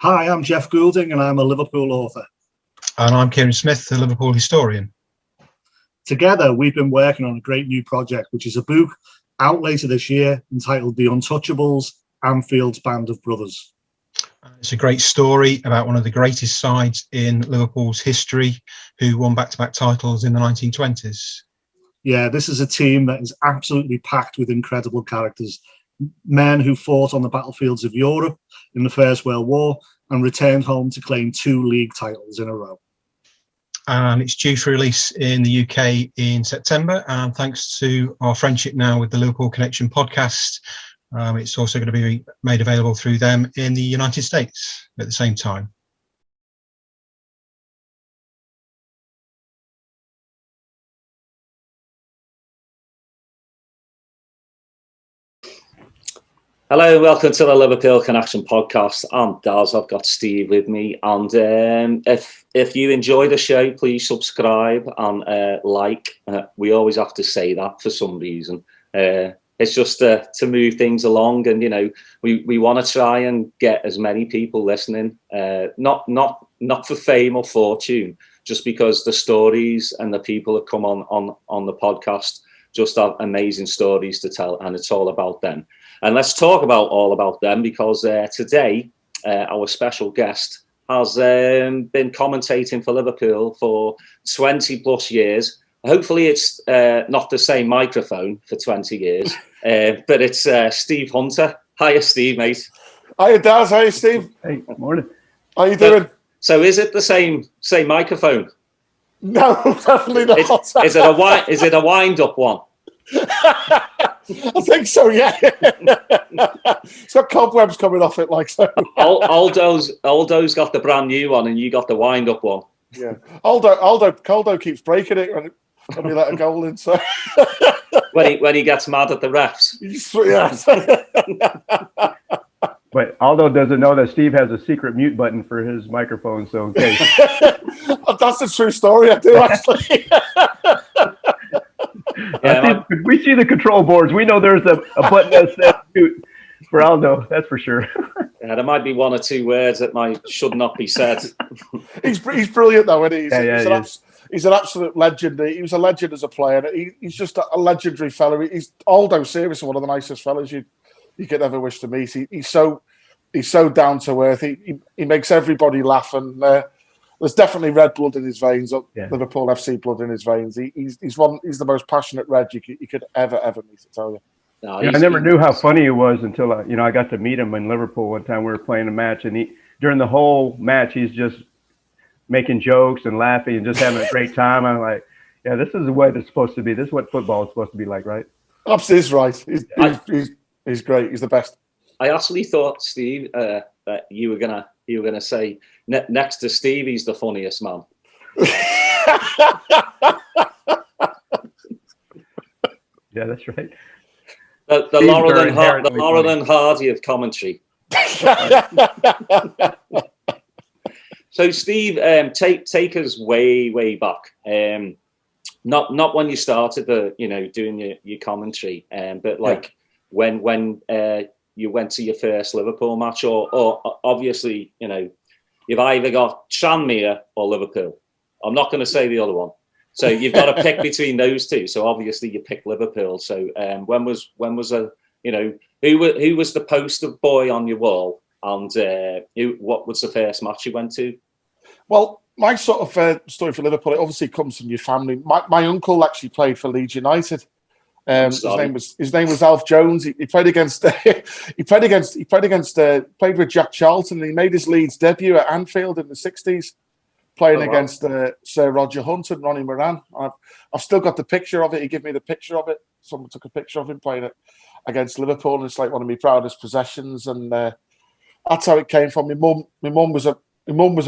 Hi, I'm Jeff Goulding and I'm a Liverpool author. And I'm Kieran Smith, the Liverpool historian. Together, we've been working on a great new project, which is a book out later this year entitled The Untouchables, Anfield's Band of Brothers. It's a great story about one of the greatest sides in Liverpool's history who won back-to-back titles in the 1920s. Yeah, this is a team that is absolutely packed with incredible characters. Men who fought on the battlefields of Europe in the First World War and returned home to claim 2 league titles in a row. And it's due for release in the UK in September. And thanks to our friendship now with the Liverpool Connection podcast, it's also going to be made available through them in the United States at the same time. Hello, welcome to the Liverpool Connection podcast. I'm Daz. I've got Steve with me, and if you enjoy the show, please subscribe and like. We always have to say that for some reason. It's just to move things along, and we want to try and get as many people listening. Not for fame or fortune, just because the stories and the people that come on the podcast just have amazing stories to tell, and it's all about them. And let's talk all about them, because today our special guest has been commentating for Liverpool for 20 plus years. Hopefully it's not the same microphone for 20 years, but it's Steve Hunter. Hiya, Steve, mate. Hiya, Daz. Hiya, Steve. Hey, morning. How you doing? So is it the same microphone? No, definitely not. Is it a wind-up one? I think so, yeah. It's got cobwebs coming off it, like so. Aldo's got the brand new one, and you got the wind-up one. Yeah, Aldo keeps breaking it when we let a goal in. So when he gets mad at the refs. Yeah. But Aldo doesn't know that Steve has a secret mute button for his microphone, so in case. That's a true story. I do actually. We see the control boards. We know there's a button that says mute for Aldo. That's for sure. Yeah, there might be 1 or 2 words that should not be said. He's brilliant though, isn't he? He's an absolute legend. He was a legend as a player. He's just a legendary fellow. Aldo, seriously, one of the nicest fellows you could ever wish to meet. He's so down to earth. He makes everybody laugh, and there's definitely red blood in his veins. Liverpool FC blood in his veins. He's the most passionate red you could ever meet. I tell you. No, I never knew how funny he was until I got to meet him in Liverpool one time. We were playing a match, and during the whole match he's just making jokes and laughing and just having a great time. I'm like, yeah, this is the way it's supposed to be. This is what football is supposed to be like, right? Absolutely right. He's great. He's the best. I actually thought, Steve, that you were gonna say next to Steve, he's the funniest man. Yeah, that's right. The Laurel and Hardy of commentary. So, Steve, take us way back. Not when you started doing your commentary, but when you went to your first Liverpool match, or obviously you've either got Tranmere or Liverpool. I'm not going to say the other one. So you've got to pick between those two. So obviously you pick Liverpool. So when was who was the poster boy on your wall, and what was the first match you went to? Well, my sort of story for Liverpool, it obviously comes from your family. My uncle actually played for Leeds United. His name was Alf Jones. He played with Jack Charlton, and he made his Leeds debut at Anfield in the 60s. Playing against Sir Roger Hunt and Ronnie Moran. I've still got the picture of it. He gave me the picture of it. Someone took a picture of him playing it against Liverpool, and it's like one of my proudest possessions. And that's how it came from. My mum was a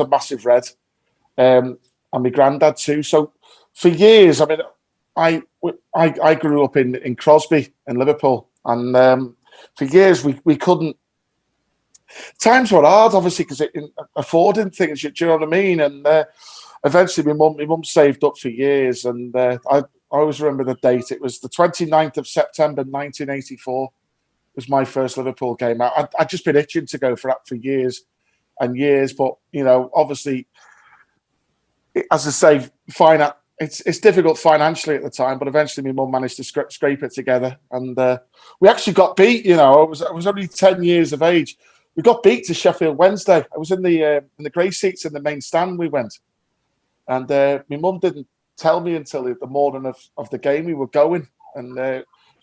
massive red, and my granddad too. So for years, I grew up in Crosby in Liverpool, and for years we couldn't. Times were hard, obviously, because affording things. Do you know what I mean? And eventually, my mum saved up for years, and I always remember the date. It was the 29th of September, 1984. Was my first Liverpool game. I'd just been itching to go for that for years, and years. But obviously, as I say, it's difficult financially at the time. But eventually, my mum managed to scrape it together, and we actually got beat. I was only 10 years of age. We got beat to Sheffield Wednesday. I was in the grey seats in the main stand. We went, and my mum didn't tell me until the morning of the game we were going. And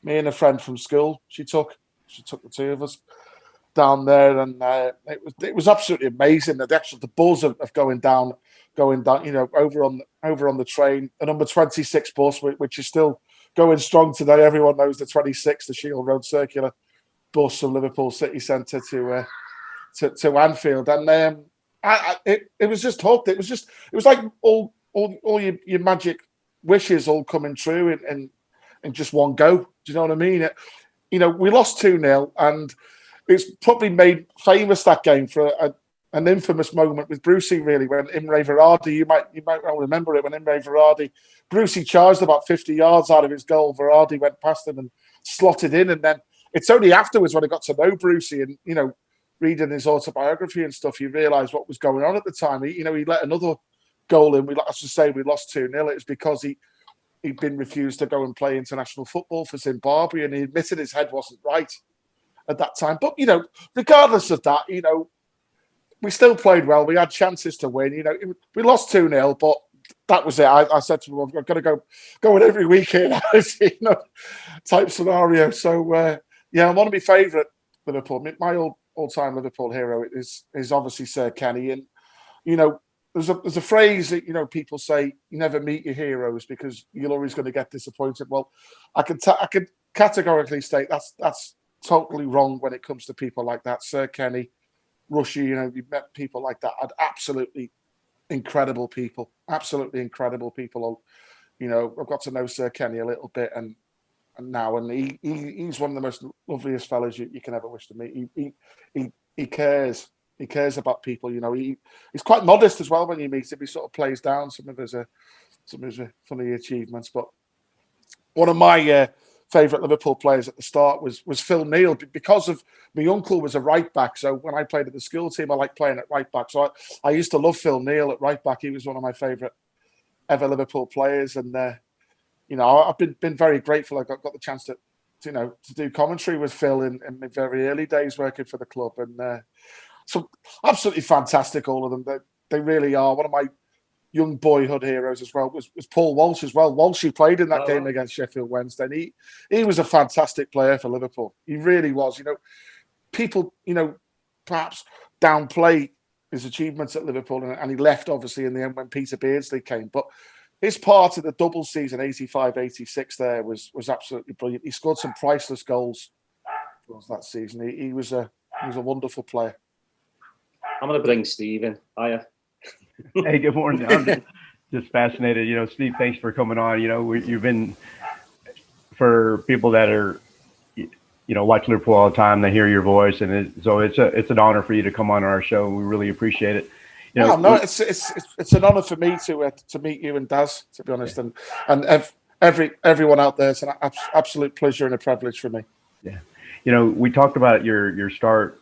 me and a friend from school, she took the two of us down there, and it was absolutely amazing. The buzz of going down, over on the train, a number 26 bus, which is still going strong today. Everyone knows the 26, the Shield Road Circular bus from Liverpool city centre to Anfield, and it was just hooked. It was like all your magic wishes all coming true in just one go. Do you know what I mean? We lost 2-0, and it's probably made famous, that game, for an infamous moment with Brucey, really, when Imre Varadi, you might well remember it, when Imre Varadi, Brucey charged about 50 yards out of his goal. Varadi went past him and slotted in, and then it's only afterwards when I got to know Brucey and, reading his autobiography and stuff, you realise what was going on at the time. He let another goal in. We lost 2-0. It was because he'd been refused to go and play international football for Zimbabwe, and he admitted his head wasn't right at that time. But, regardless of that, we still played well. We had chances to win. We lost 2-0, but that was it. I said to him, I've got to go in every weekend, type scenario. So, I'm one of my favourite Liverpool. My all-time Liverpool hero is obviously Sir Kenny. And, there's a phrase that, people say, you never meet your heroes because you're always going to get disappointed. Well, I could categorically state that's totally wrong when it comes to people like that. Sir Kenny, Rushy, you've met people like that. Absolutely incredible people. Absolutely incredible people. I've got to know Sir Kenny a little bit, and he's one of the most loveliest fellas you can ever wish to meet. He cares. He cares about people. He's quite modest as well when you meet him. He sort of plays down some of his funny achievements. But one of my favourite Liverpool players at the start was Phil Neal, because of my uncle was a right back. So when I played at the school team, I liked playing at right back. So I used to love Phil Neal at right back. He was one of my favourite ever Liverpool players, and I've been very grateful I got the chance to do commentary with Phil in my very early days working for the club, and so absolutely fantastic, all of them. They really are. One of my young boyhood heroes as well was Paul Walsh as well. Walsh, played in that game against Sheffield Wednesday, and he was a fantastic player for Liverpool. He really was. People perhaps downplay his achievements at Liverpool, and he left obviously in the end when Peter Beardsley came, but his part of the double season 85-86 there was absolutely brilliant. He scored some priceless goals that season. He was a wonderful player. I'm going to bring Steve in. Hiya. Hey, good morning. I'm just fascinated. Steve, thanks for coming on. You've been, for people that are, watch Liverpool all the time, they hear your voice, and so it's an honor for you to come on our show. We really appreciate it. It's an honor for me to meet you and Daz, to be honest, and everyone out there. It's an absolute pleasure and a privilege for me. Yeah, we talked about your start.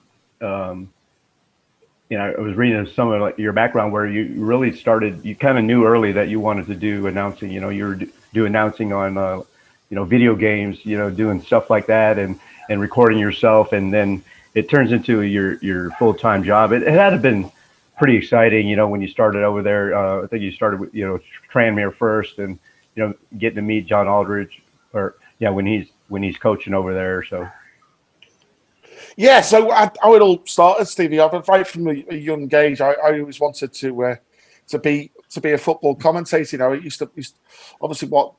I was reading some of your background where you really started. You kind of knew early that you wanted to do announcing. You were doing announcing on video games. Doing stuff like that and recording yourself, and then it turns into your full-time job. It had to been pretty exciting, when you started over there. I think you started with Tranmere first, and getting to meet John Aldridge, when he's coaching over there. So. Yeah, so how it all started, Stevie. Right from a young age, I always wanted to be a football commentator. It used to obviously what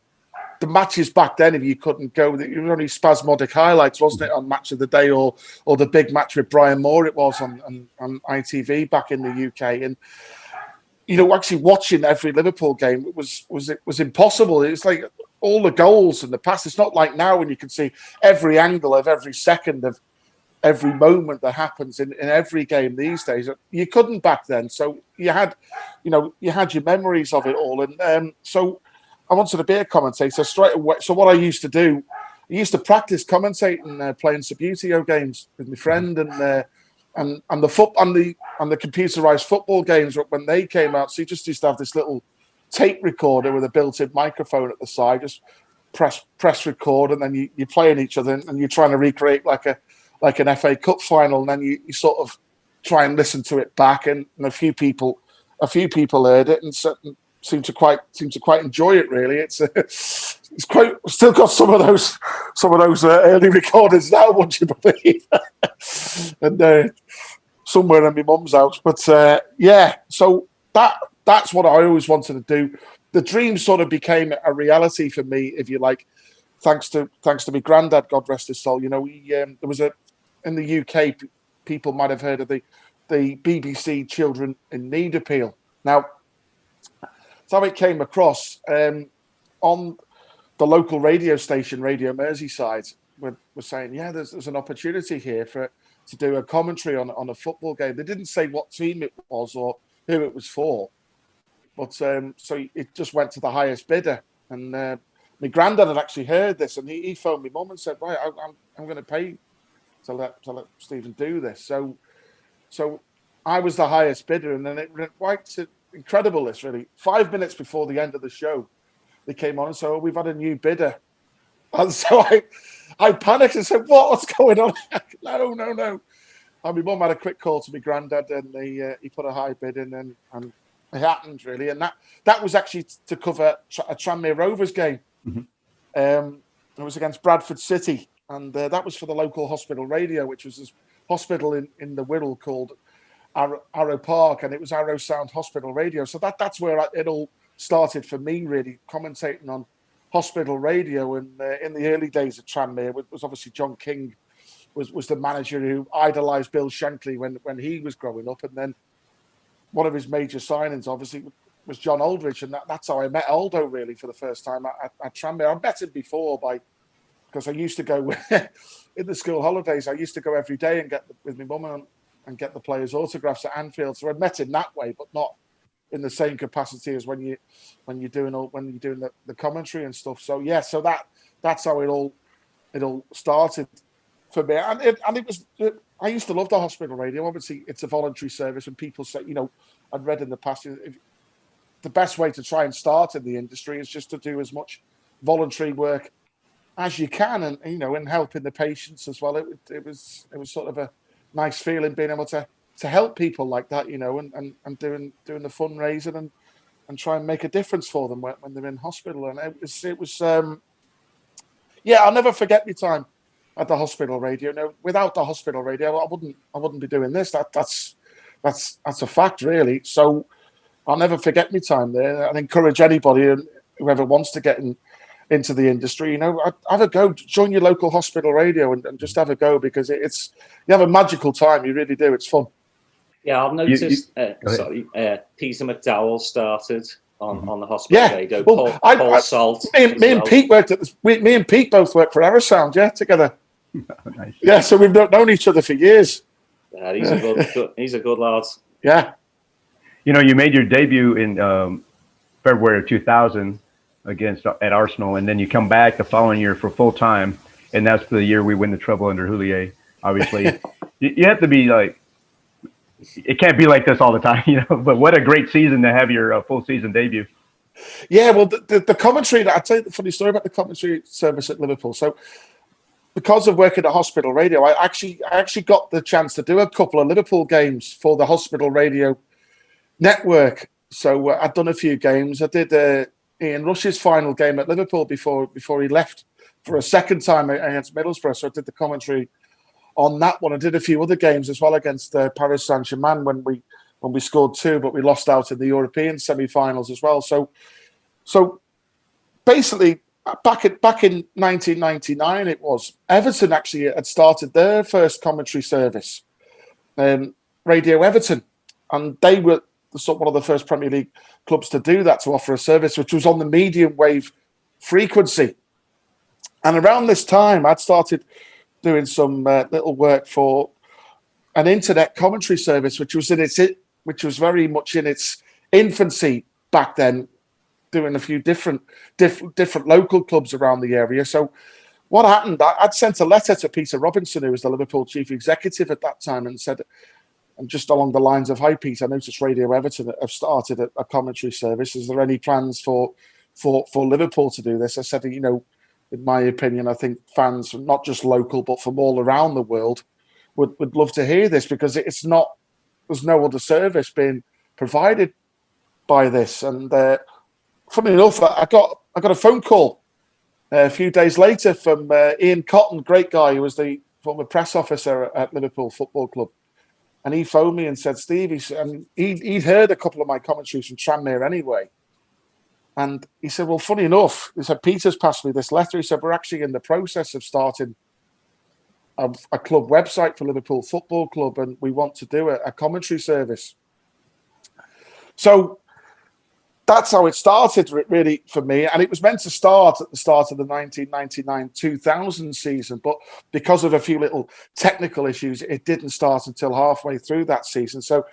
the matches back then. If you couldn't go, it was only spasmodic highlights, wasn't it, on Match of the Day or the big match with Brian Moore? It was on ITV back in the UK, and actually watching every Liverpool game was impossible. It's like all the goals and the passes. It's not like now when you can see every angle of every second of every moment that happens in every game these days. You couldn't back then. So you had your memories of it all. And so I wanted to be a commentator straight away. So what I used to do, I used to practice commentating, playing Subbuteo games with my friend. And and the computerized football games when they came out. So you just used to have this little tape recorder with a built-in microphone at the side. Just press record, and then you're playing each other, and you're trying to recreate like an FA Cup final, and then you sort of try and listen to it back, and a few people heard it and seemed to quite enjoy it. Really, it's quite still got some of those early recordings now, would you believe? And somewhere in my mum's house, but so that's what I always wanted to do. The dream sort of became a reality for me, if you like, thanks to my granddad, God rest his soul. You know, there was in the UK, people might have heard of the BBC Children in Need appeal. Now, that's how it came across on the local radio station, Radio Merseyside. We're saying, there's an opportunity here to do a commentary on a football game. They didn't say what team it was or who it was for. But so it just went to the highest bidder, and my granddad had actually heard this, and he phoned my mum and said, "Right, I'm going to pay to let Stephen do this." So I was the highest bidder, and then it went quite incredible. This really 5 minutes before the end of the show, they came on and said, "We've had a new bidder," and so I panicked and said, "What's going on?" No. And my mum had a quick call to my granddad, and he put a high bid in, and it happened really, and that was actually to cover a Tranmere Rovers game. Mm-hmm. It was against Bradford City, and that was for the local hospital radio, which was this hospital in the Wirral called Arrow Park, and it was Arrow Sound Hospital Radio. So that's where it all started for me, really, commentating on hospital radio. And in the early days of Tranmere, was obviously John King was the manager who idolised Bill Shankly when he was growing up, and then one of his major signings, obviously, was John Aldridge, and that's how I met Aldo, really, for the first time at Tranmere. I met him before because I used to go in the school holidays. I used to go every day and get with my mum and get the players' autographs at Anfield. So I met him that way, but not in the same capacity as when you're doing the commentary and stuff. So that's how it all started for me, and it was. I used to love the hospital radio. Obviously, it's a voluntary service, and people say, I'd read in the past, the best way to try and start in the industry is just to do as much voluntary work as you can, and and helping the patients as well. It was sort of a nice feeling being able to help people like that, and doing the fundraising and try and make a difference for them when they're in hospital. And it was I'll never forget my time at the hospital radio. No, without the hospital radio, I wouldn't be doing this. That's a fact, really. So I'll never forget my time there. I'd encourage anybody and whoever wants to get into the industry, have a go. Join your local hospital radio and just have a go, because you have a magical time. You really do. It's fun. Yeah, I've noticed. Peter McDowell started on the hospital radio. Well, Paul Salt. Me and Pete worked me and Pete both worked for Arrow Sound, together. Nice. Yeah, so we've known each other for years. Yeah, he's a good lad. Yeah. You made your debut in February of 2000 at Arsenal, and then you come back the following year for full time, and that's the year we win the treble under Houllier. Obviously, you have to be like, it can't be like this all the time, But what a great season to have your full season debut. Yeah, well, the commentary. I'll tell you the funny story about the commentary service at Liverpool. So, because of working at hospital radio, I actually got the chance to do a couple of Liverpool games for the hospital radio network. So I'd done a few games. I did Ian Rush's final game at Liverpool before he left for a second time against Middlesbrough. So I did the commentary on that one. I did a few other games as well against Paris Saint-Germain when we scored 2, but we lost out in the European semi-finals as well. So basically, back in 1999, it was Everton actually had started their first commentary service, Radio Everton, and they were one of the first Premier League clubs to do that, to offer a service which was on the medium wave frequency. And around this time, I'd started doing some little work for an internet commentary service, which was very much in its infancy back then, doing a few different local clubs around the area. So what happened, I'd sent a letter to Peter Robinson, who was the Liverpool chief executive at that time, and said, and just along the lines of, "Hi, Pete, I noticed Radio Everton have started a commentary service. Is there any plans for Liverpool to do this?" I said, you know, in my opinion, I think fans, not just local, but from all around the world, would love to hear this, because there's no other service being provided by this. And funny enough, I got a phone call a few days later from Ian Cotton, great guy, who was the former press officer at Liverpool Football Club. And he phoned me and said, "Steve," he'd heard a couple of my commentaries from Tranmere anyway. And he said, "Well, funny enough," he said, "Peter's passed me this letter." He said, "We're actually in the process of starting a club website for Liverpool Football Club, and we want to do a commentary service." So that's how it started, really, for me. And it was meant to start at the start of the 1999-2000 season. But because of a few little technical issues, it didn't start until halfway through that season. So,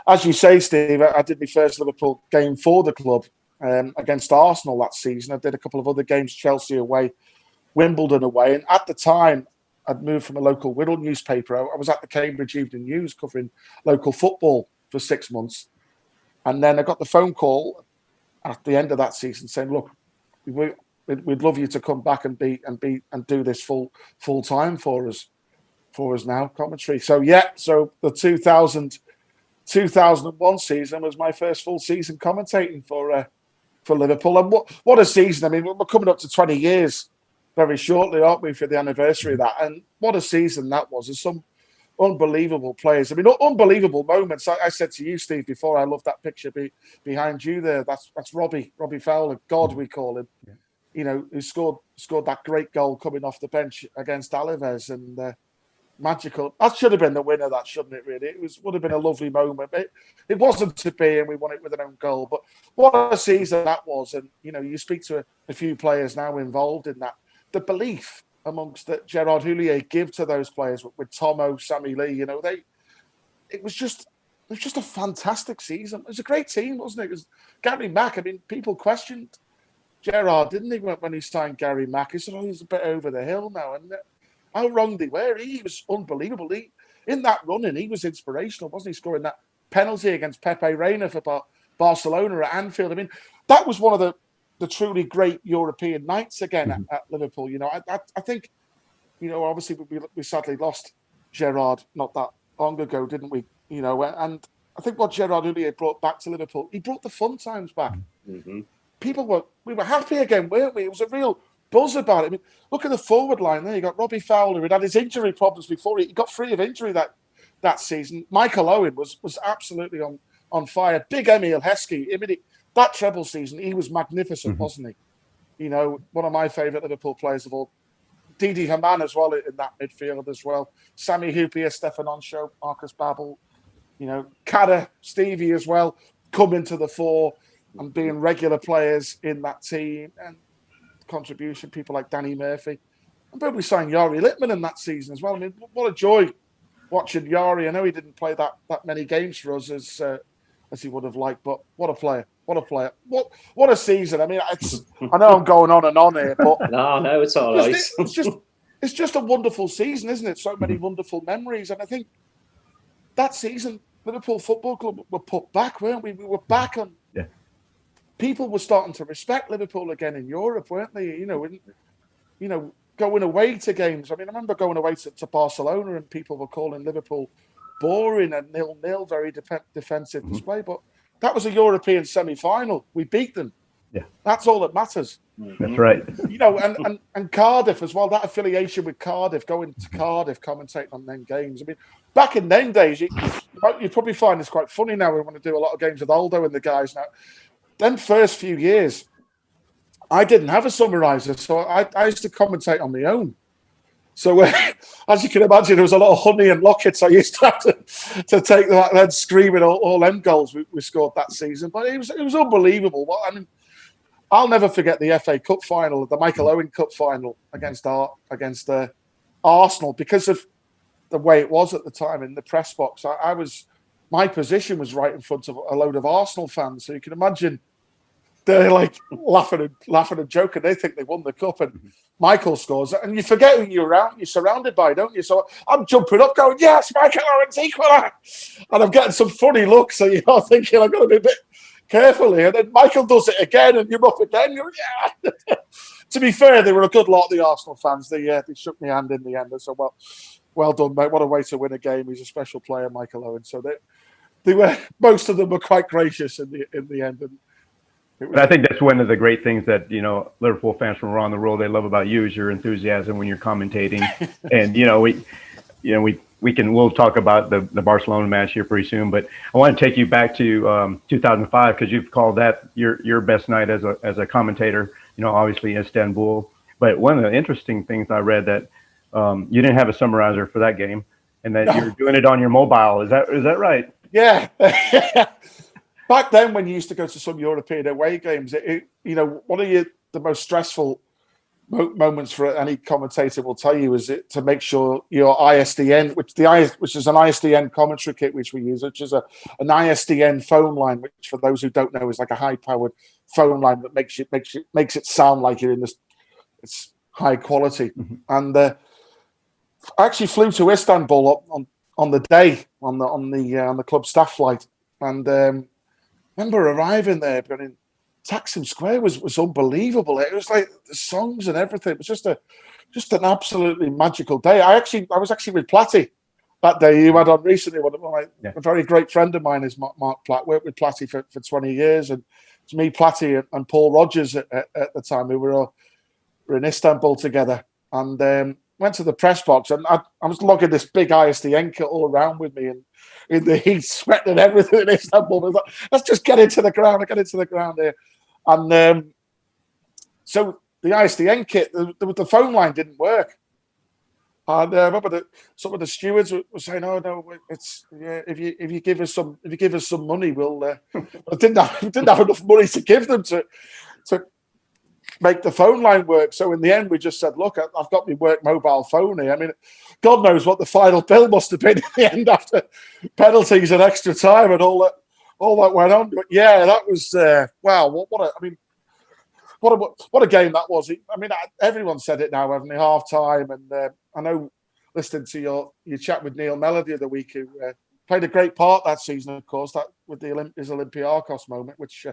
as you say, Steve, I did my first Liverpool game for the club against Arsenal that season. I did a couple of other games, Chelsea away, Wimbledon away. And at the time, I'd moved from a local Whittle newspaper. I was at the Cambridge Evening News covering local football for 6 months. And then I got the phone call at the end of that season saying, "Look, we'd love you to come back and do this full time for us now, commentary." So the 2001 season was my first full season commentating for Liverpool. And what a season! I mean, we're coming up to 20 years very shortly, aren't we, for the anniversary of that? And what a season that was! There's some unbelievable players. I mean, unbelievable moments. I said to you, Steve, before, I love that picture behind you there. That's Robbie Fowler, God, we call him. Yeah. You know, who scored that great goal coming off the bench against Alaves, and magical. That should have been the winner, that, shouldn't it, really? Would have been a lovely moment. It wasn't to be, and we won it with an own goal. But what a season that was. And, you know, you speak to a few players now involved in that. The belief amongst that Gerard Houllier give to those players with Tomo, Sammy Lee, you know, it was just a fantastic season. It was a great team, wasn't it? It was Gary Mack. I mean, people questioned Gerard, didn't they, when he signed Gary Mack? He said, "Oh, he's a bit over the hill now." And how wrong they were. He was unbelievable. In that running, he was inspirational, wasn't he? Scoring that penalty against Pepe Reina for Barcelona at Anfield. I mean, that was one of the truly great European nights again at Liverpool. You know, I think, you know, obviously we sadly lost Gerard not that long ago, didn't we? You know, and I think what Gerard Houllier brought back to Liverpool, he brought the fun times back. Mm-hmm. We were happy again, weren't we? It was a real buzz about it. I mean, look at the forward line there. You got Robbie Fowler, who had his injury problems before. He got free of injury that season. Michael Owen was absolutely on fire. Big Emile Heskey. I mean, that treble season, he was magnificent, wasn't he? You know, one of my favourite Liverpool players of all. Didi Hamann as well in that midfield as well. Sami Hyypiä, Stefan Onsho, Marcus Babbel, you know, Kada, Stevie as well, come into the fore and being regular players in that team. And contribution, people like Danny Murphy. And then we signed Yari Littman in that season as well. I mean, what a joy watching Yari. I know he didn't play that many games for us as he would have liked, but what a player. What a player. What a season. I mean, I know I'm going on and on here, but no, it's all right. It's just a wonderful season, isn't it? So many wonderful memories. And I think that season, Liverpool Football Club were put back, weren't we? We were back on. Yeah. People were starting to respect Liverpool again in Europe, weren't they? You know, going away to games. I mean, I remember going away to Barcelona and people were calling Liverpool boring and 0-0, very defensive display. But that was a European semi-final. We beat them. Yeah, that's all that matters. That's right. You know, and Cardiff as well. That affiliation with Cardiff, going to Cardiff, commentating on them games. I mean, back in them days, you probably find this quite funny now. We want to do a lot of games with Aldo and the guys now. Them first few years, I didn't have a summariser, so I used to commentate on my own. So, as you can imagine, there was a lot of honey and lockets I used to have to take that then screaming all them goals we scored that season. But it was unbelievable. I mean, I'll never forget the FA Cup final, the Michael Owen Cup final against Arsenal, because of the way it was at the time in the press box. My position was right in front of a load of Arsenal fans, so you can imagine they're like laughing and joking. They think they won the cup, and Michael scores, and you forget who you're surrounded by, don't you? So I'm jumping up, going, "Yes, Michael Owen's equaler," and I'm getting some funny looks. So you're thinking, "I've got to be a bit careful here." And then Michael does it again, and you're up again. You're, yeah. To be fair, they were a good lot, the Arsenal fans. They shook my hand in the end. So well done, mate. What a way to win a game. He's a special player, Michael Owen. So they were, most of them were quite gracious in the end. And but I think that's one of the great things that, Liverpool fans from around the world, they love about you is your enthusiasm when you're commentating. And, we'll talk about the Barcelona match here pretty soon, but I want to take you back to 2005, because you've called that your best night as a commentator, obviously Istanbul. But one of the interesting things I read that you didn't have a summarizer for that game, and that you're doing it on your mobile. Is that right? Yeah. Back then, when you used to go to some European away games, one of the most stressful moments for any commentator will tell you is to make sure your ISDN, which is an ISDN commentary kit which we use, which is an ISDN phone line, which for those who don't know is like a high-powered phone line that makes it sound like you're in this. It's high quality. Mm-hmm. And I actually flew to Istanbul on the day on the club staff flight, and remember arriving there, but in Taksim Square was unbelievable. It was like the songs and everything. It was just an absolutely magical day. I was actually with Platty that day. You had on recently. A very great friend of mine is Mark Platt. Worked with Platty for 20 years, and it's me, Platty, and Paul Rogers at the time. We were in Istanbul together, and went to the press box, and I was lugging this big ISDN kit all around with me, and in the heat, sweating and everything in Istanbul. I was like, let's just get into the ground here. And so the ISDN kit, the phone line didn't work. And I remember some of the stewards were saying, "Oh no, if you give us some money, we'll." I didn't have enough money to give them to make the phone line work. So in the end, we just said, "Look, I've got my work mobile phone here." I mean, God knows what the final bill must have been in the end after penalties and extra time and all that went on. But yeah, that was wow. What a game that was. I mean, everyone said it now, haven't they? Half time, and I know listening to your chat with Neil Mellor the other week, who played a great part that season, of course, that with his Olympiakos moment, which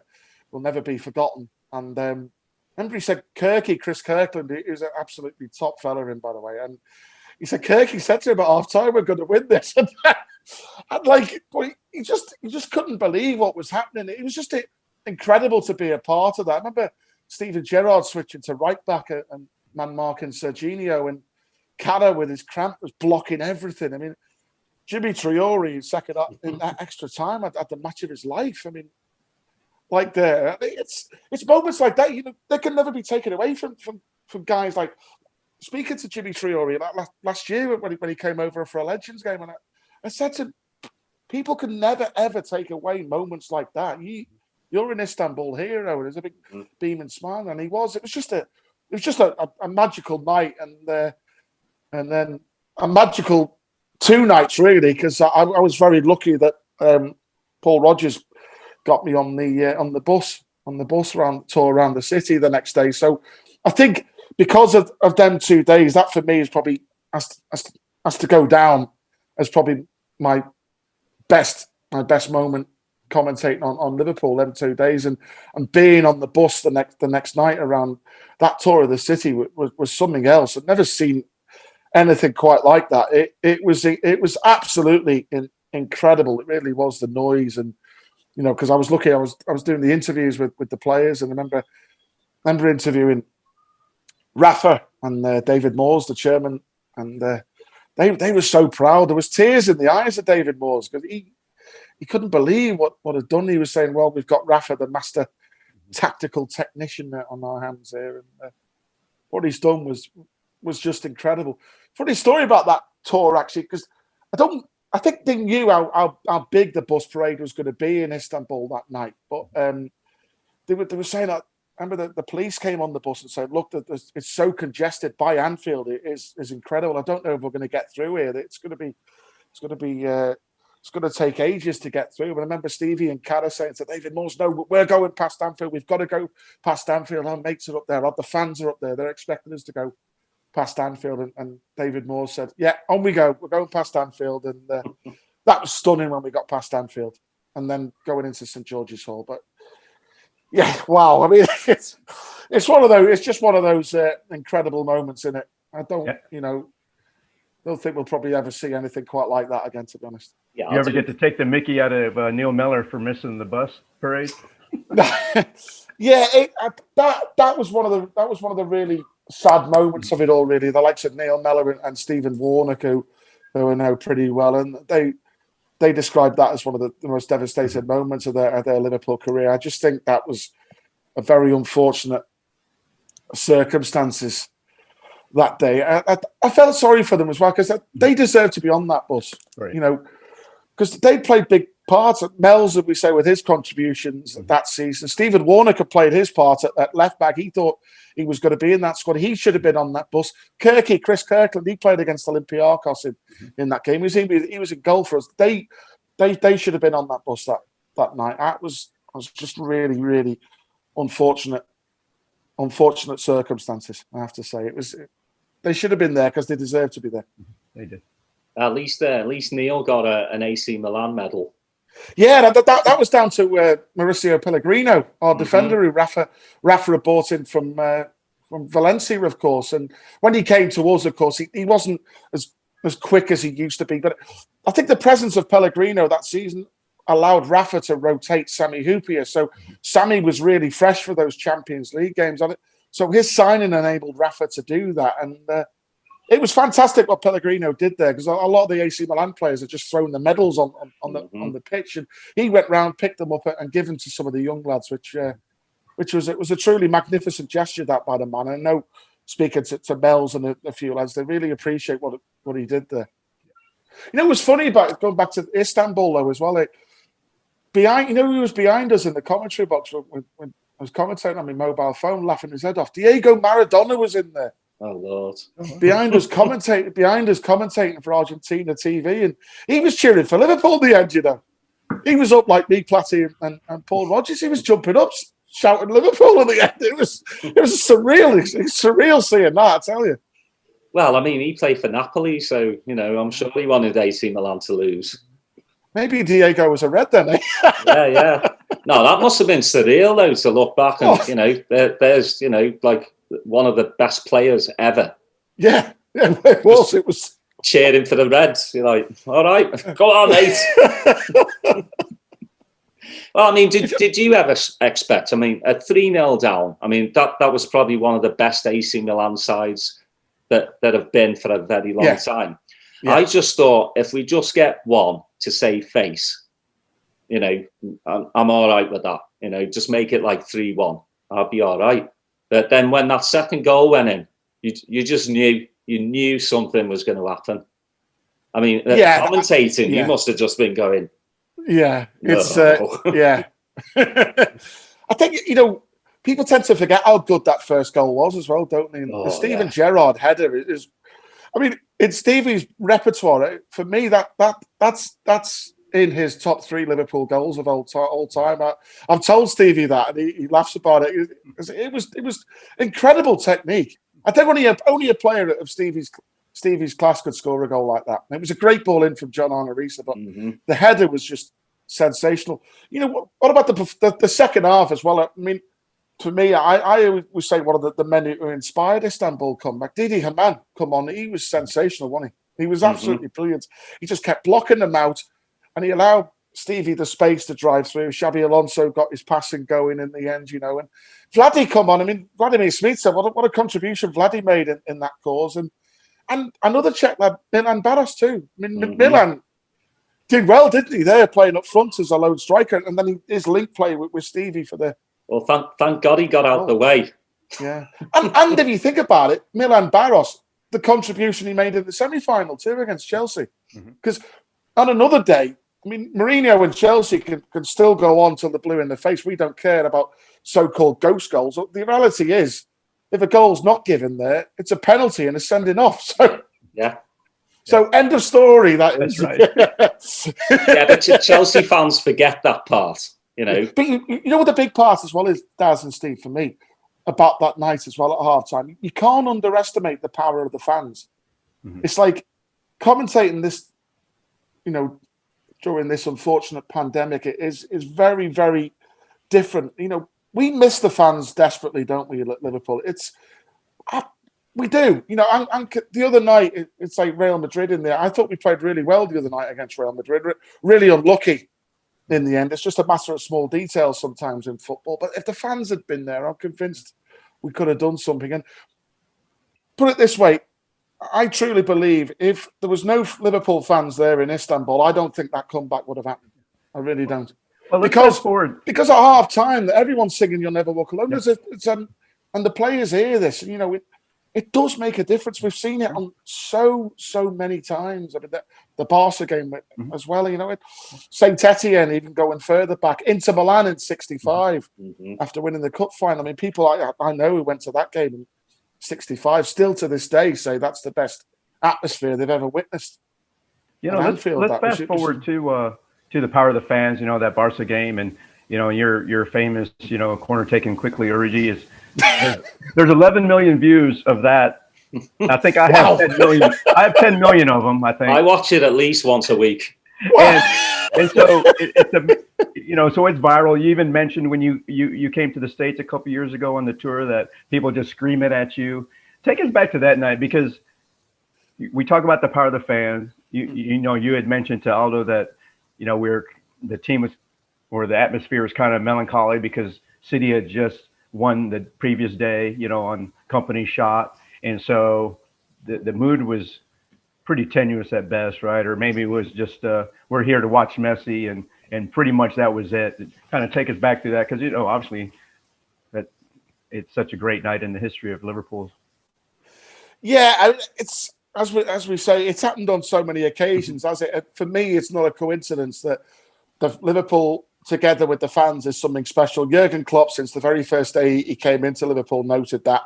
will never be forgotten. And remember, he said Chris Kirkland, who's an absolutely top fella in, by the way, and he said Kirky said to him at half time, "We're going to win this," and like, he just couldn't believe what was happening. It was just incredible to be a part of that. I remember Steven Gerrard switching to right back and man marking Serginho, and Cara with his cramp was blocking everything. I mean, Jimmy Traore second up in that extra time had the match of his life. I mean, like it's moments like that, they can never be taken away from guys like. Speaking to Jimmy Traore last year when he came over for a Legends game, and I said to him, people can never ever take away moments like that. You're an Istanbul hero. There's a big beaming smile, and he was. It was just a magical night, and then a magical 2 nights really, because I was very lucky that Paul Rogers got me on the bus tour around the city the next day. So I think, because of them 2 days, that for me is probably has to go down as probably my best moment commentating on Liverpool them 2 days, and being on the bus the next night around that tour of the city was something else. I'd never seen anything quite like that. It was absolutely incredible. It really was. The noise, and because I was lucky, I was doing the interviews with the players, and I remember interviewing Rafa and David Moores, the chairman, and they were so proud. There was tears in the eyes of David Moores because he couldn't believe what had done. He was saying, "Well, we've got Rafa, the master tactical technician, on our hands here, and what he's done was just incredible." Funny story about that tour, actually, because I think they knew how big the bus parade was going to be in Istanbul that night, but they were saying that. Remember, the police came on the bus and said, "Look, it's so congested by Anfield. It is incredible. I don't know if we're going to get through here. It's going to be it's going to take ages to get through. But I remember Stevie and Cara saying to David Moores, no, we're going past Anfield. We've got to go past Anfield. Our mates are up there. The fans are up there. They're expecting us to go past Anfield. And David Moores said, yeah, on we go. We're going past Anfield. And that was stunning when we got past Anfield. And then going into St. George's Hall. But yeah, wow. I mean, it's one of those. It's just one of those incredible moments in it. I don't, don't think we'll probably ever see anything quite like that again. To be honest. Yeah. You ever get to take the Mickey out of Neil Mellor for missing the bus parade? Yeah, that was one of the really sad moments of it all. Really, the likes of Neil Mellor and Stephen Warnock, who I know pretty well, and they described that as one of the most devastating moments of their Liverpool career. I just think that was a very unfortunate circumstances that day. I felt sorry for them as well, because they deserve to be on that bus, right. Because they played big parts. Mel's, as we say, with his contributions that season. Stephen Warnock had played his part at left back. He thought he was going to be in that squad. He should have been on that bus. Chris Kirkland, he played against Olympiacos in that game. He was in goal for us. They should have been on that bus that night. I was just really, really unfortunate circumstances, I have to say. They should have been there because they deserve to be there. They did. At least Neil got an AC Milan medal. Yeah, that was down to Mauricio Pellegrino, our defender, who Rafa had bought in from Valencia, of course. And when he came to us, of course, he wasn't as quick as he used to be. But I think the presence of Pellegrino that season allowed Rafa to rotate Sami Hyypiä. So Sami was really fresh for those Champions League games on it. So his signing enabled Rafa to do that. And it was fantastic what Pellegrino did there, because a lot of the AC Milan players had just thrown the medals on the pitch, and he went round, picked them up, and given to some of the young lads, which was a truly magnificent gesture that by the man. I know, speaking to Mel's and a few lads, they really appreciate what he did there. It was funny about going back to Istanbul though as well. He was behind us in the commentary box when I was commentating on my mobile phone, laughing his head off. Diego Maradona was in there. Oh Lord! Behind us commentating for Argentina TV, and he was cheering for Liverpool in the end. He was up like me, Platty, and Paul Rodgers. He was jumping up, shouting Liverpool in the end. It was surreal. It's surreal seeing that, I tell you. Well, I mean, he played for Napoli, so I'm sure he wanted AC Milan to lose. Maybe Diego was a red then, eh? Yeah. No, that must have been surreal though, to look back and there's like one of the best players ever. Yeah, it was. It was cheering for the Reds. You're like, all right, go on, mate. Well, I mean, did you ever expect? I mean, at 3-0 down, I mean that was probably one of the best AC Milan sides that have been for a very long time. Yeah. I just thought if we just get one to save face, I'm all right with that. Just make it like 3-1. I'll be all right. But then when that second goal went in, you just knew something was going to happen. I mean, commentating, you must have just been going. Yeah, it's yeah. I think people tend to forget how good that first goal was as well, don't they? The Steven Gerrard header is. I mean, in Stevie's repertoire, for me, that's in his top 3 Liverpool goals of all time. I've told Stevie that, and he laughs about it. It was incredible technique. I think only a player of Stevie's class could score a goal like that. And it was a great ball in from John Arnorisa, but the header was just sensational. What about the second half as well? I mean, for me, I always say one of the men who inspired Istanbul comeback, Didi Hamann, come on. He was sensational, wasn't he? He was absolutely brilliant. He just kept blocking them out, and he allowed Stevie the space to drive through. Xabi Alonso got his passing going in the end, and Vladdy, come on. I mean, Vladimir Smith said, what a contribution Vladdy made in that cause. And another Czech lad, Milan Baros too. I mean, Milan did well, didn't he, there, playing up front as a lone striker. And then his link play with Stevie for the... Well, thank God he got out the way. Yeah. And if you think about it, Milan Baros, the contribution he made in the semi-final too against Chelsea. Because on another day, I mean, Mourinho and Chelsea can still go on till the blue in the face. We don't care about so-called ghost goals. The reality is, if a goal's not given there, it's a penalty and a sending off. So So end of story. That is right. Yeah, but Chelsea fans forget that part. You know. But you know what the big part as well is, Daz and Steve, for me, about that night as well at halftime. You can't underestimate the power of the fans. Mm-hmm. It's like commentating this, you know, during this unfortunate pandemic. It is very, very different. You know, we miss the fans desperately, don't we, at Liverpool? We do. You know, and the other night, it's like Real Madrid in there. I thought we played really well the other night against Real Madrid. Really unlucky in the end. It's just a matter of small details sometimes in football. But if the fans had been there, I'm convinced we could have done something. And put it this way, I truly believe if there was no Liverpool fans there in Istanbul, I don't think that comeback would have happened. I really don't. Well, because at half time, everyone's singing "You'll Never Walk Alone," and the players hear this. You know, it does make a difference. We've seen it on so many times. I mean, the Barca game as well. You know, Saint Etienne even going further back, Inter Milan in '65 after winning the cup final. I mean, people I know who went to that game in '65 still to this day say that's the best atmosphere they've ever witnessed. You know, let's fast forward to the power of the fans. You know, that Barca game, and you know your famous corner taken quickly, Urigi is. There's 11 million views of that. I think I have 10 million. I have 10 million of them. I think I watch it at least once a week. And so so it's viral. You even mentioned when you came to the States a couple years ago on the tour that people just scream it at you. Take us back to that night, because we talk about the power of the fans. You had mentioned to Aldo that the team was, or the atmosphere was kind of melancholy because City had just won the previous day, on company shot. And so the mood was pretty tenuous at best, right? Or maybe it was just, we're here to watch Messi and pretty much that was it. Kind of take us back to that, because, obviously that it's such a great night in the history of Liverpool. Yeah, it's, as we say, it's happened on so many occasions. For me, it's not a coincidence that the Liverpool together with the fans is something special. Jurgen Klopp, since the very first day he came into Liverpool, noted that.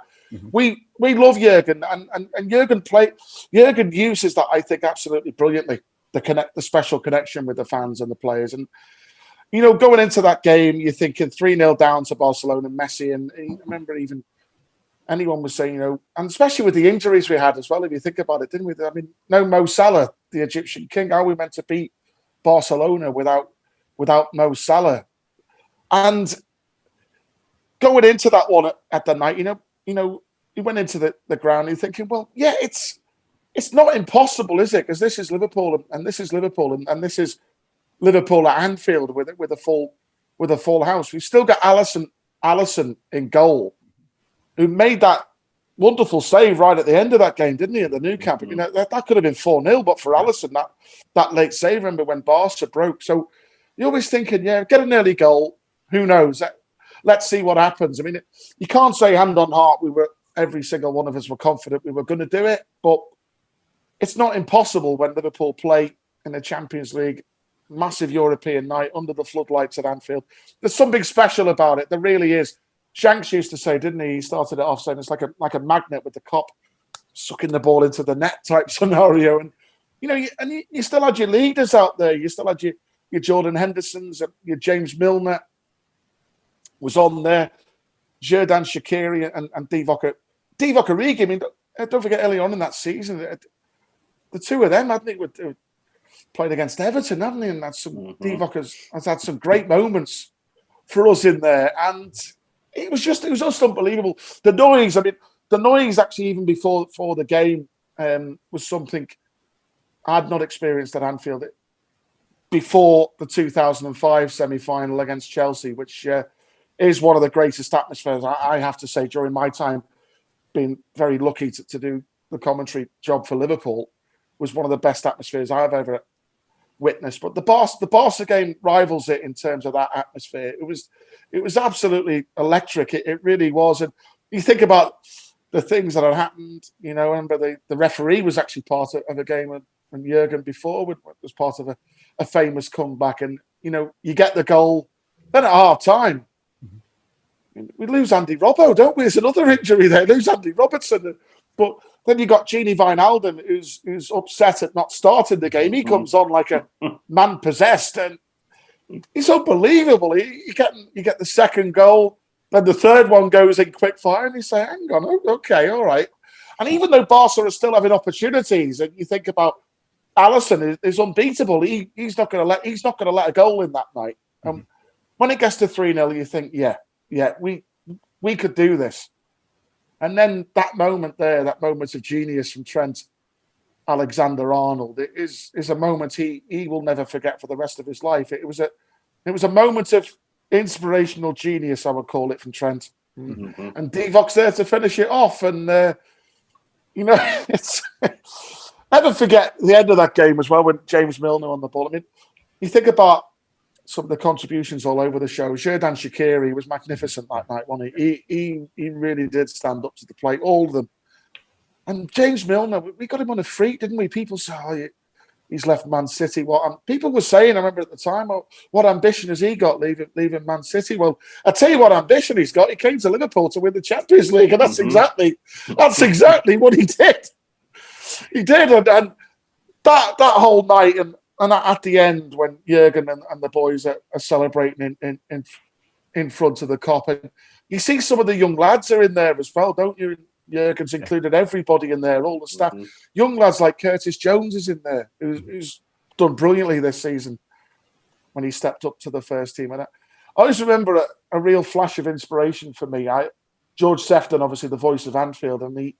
We love Jurgen, and Jurgen uses that, I think, absolutely brilliantly. The special connection with the fans and the players, and going into that game, you're thinking 3-0 down to Barcelona, Messi, and I remember even anyone was saying, and especially with the injuries we had as well. If you think about it, didn't we? I mean, no Mo Salah, the Egyptian king. How are we meant to beat Barcelona without Mo Salah? And going into that one at the night, he went into the ground, you're thinking, well, yeah, it's not impossible, is it? Because this is Liverpool, and this is Liverpool, and this is Liverpool at Anfield with a full house. We've still got Alisson in goal, who made that wonderful save right at the end of that game, didn't he, at the Nou Camp? That could have been 4-0, but for Alisson, that late save, remember when Barca broke. So you're always thinking, yeah, get an early goal. Who knows? Let's see what happens. I mean, you can't say hand on heart every single one of us were confident we were going to do it, but it's not impossible when Liverpool play in the Champions League, massive European night under the floodlights at Anfield. There's something special about it. There really is. Shanks used to say, didn't he? He started it off saying it's like a magnet with the cop sucking the ball into the net type scenario. And you still had your leaders out there. You still had your Jordan Hendersons, your James Milner was on there, Xherdan Shaqiri and Divock Origi. I mean, don't forget early on in that season, the two of them, hadn't they, played against Everton, haven't they? And Divock has had some great moments for us in there, and it was just unbelievable. The noise actually even before the game was something I'd not experienced at Anfield before the 2005 semi-final against Chelsea, which is one of the greatest atmospheres, I have to say, during my time being very lucky to do the commentary job for Liverpool, was one of the best atmospheres I've ever witnessed. But the Barca game rivals it in terms of that atmosphere. It was absolutely electric. It really was. And you think about the things that had happened, remember the referee was actually part of a game when Jurgen before was part of a famous comeback. And, you get the goal. Then at half-time, we lose Andy Robbo, don't we? There's another injury there. Lose Andy Robertson. But Then you got Gini Wijnaldum, who's upset at not starting the game. He comes on like a man possessed, and it's unbelievable. You get the second goal, then the third one goes in quick fire, and you say, "Hang on, okay, all right." And even though Barca are still having opportunities, and you think about Alisson is unbeatable. He's not going to let a goal in that night. When it gets to 3-0, you think, yeah, we could do this. And then that moment of genius from Trent Alexander-Arnold, is a moment he will never forget for the rest of his life. It was a moment of inspirational genius, I would call it, from Trent. Mm-hmm. And Divoc's there to finish it off. And, it's never forget the end of that game as well, when James Milner on the ball. I mean, you think about some of the contributions all over the show. Xherdan Shaqiri was magnificent that night, wasn't he? He really did stand up to the plate, all of them. And James Milner, we got him on a free, didn't we? People say, he's left Man City. People were saying, I remember at the time, what ambition has he got leaving Man City? Well, I tell you what ambition he's got. He came to Liverpool to win the Champions League, and that's exactly what he did. He did, and that whole night, and at the end, when Jurgen and the boys are celebrating in front of the Kop, and you see some of the young lads are in there as well, don't you? Jurgen's included everybody in there, all the staff. Mm-hmm. Young lads like Curtis Jones is in there, who's done brilliantly this season when he stepped up to the first team. And I always remember a real flash of inspiration for me. George Sefton, obviously the voice of Anfield, and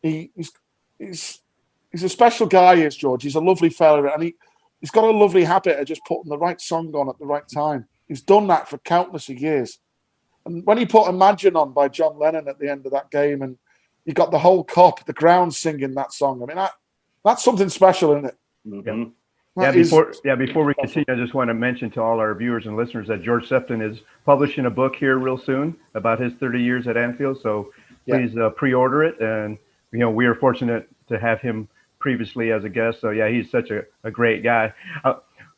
he's a special guy, is George. He's a lovely fella, and he's got a lovely habit of just putting the right song on at the right time. He's done that for countless of years. And when he put Imagine on by John Lennon at the end of that game, and you got the whole Kop, the ground singing that song, I mean, that's something special, isn't it? Mm-hmm. Before we continue, I just want to mention to all our viewers and listeners that George Sefton is publishing a book here real soon about his 30 years at Anfield. So please pre-order it. And, we are fortunate to have him previously as a guest. So, he's such a great guy.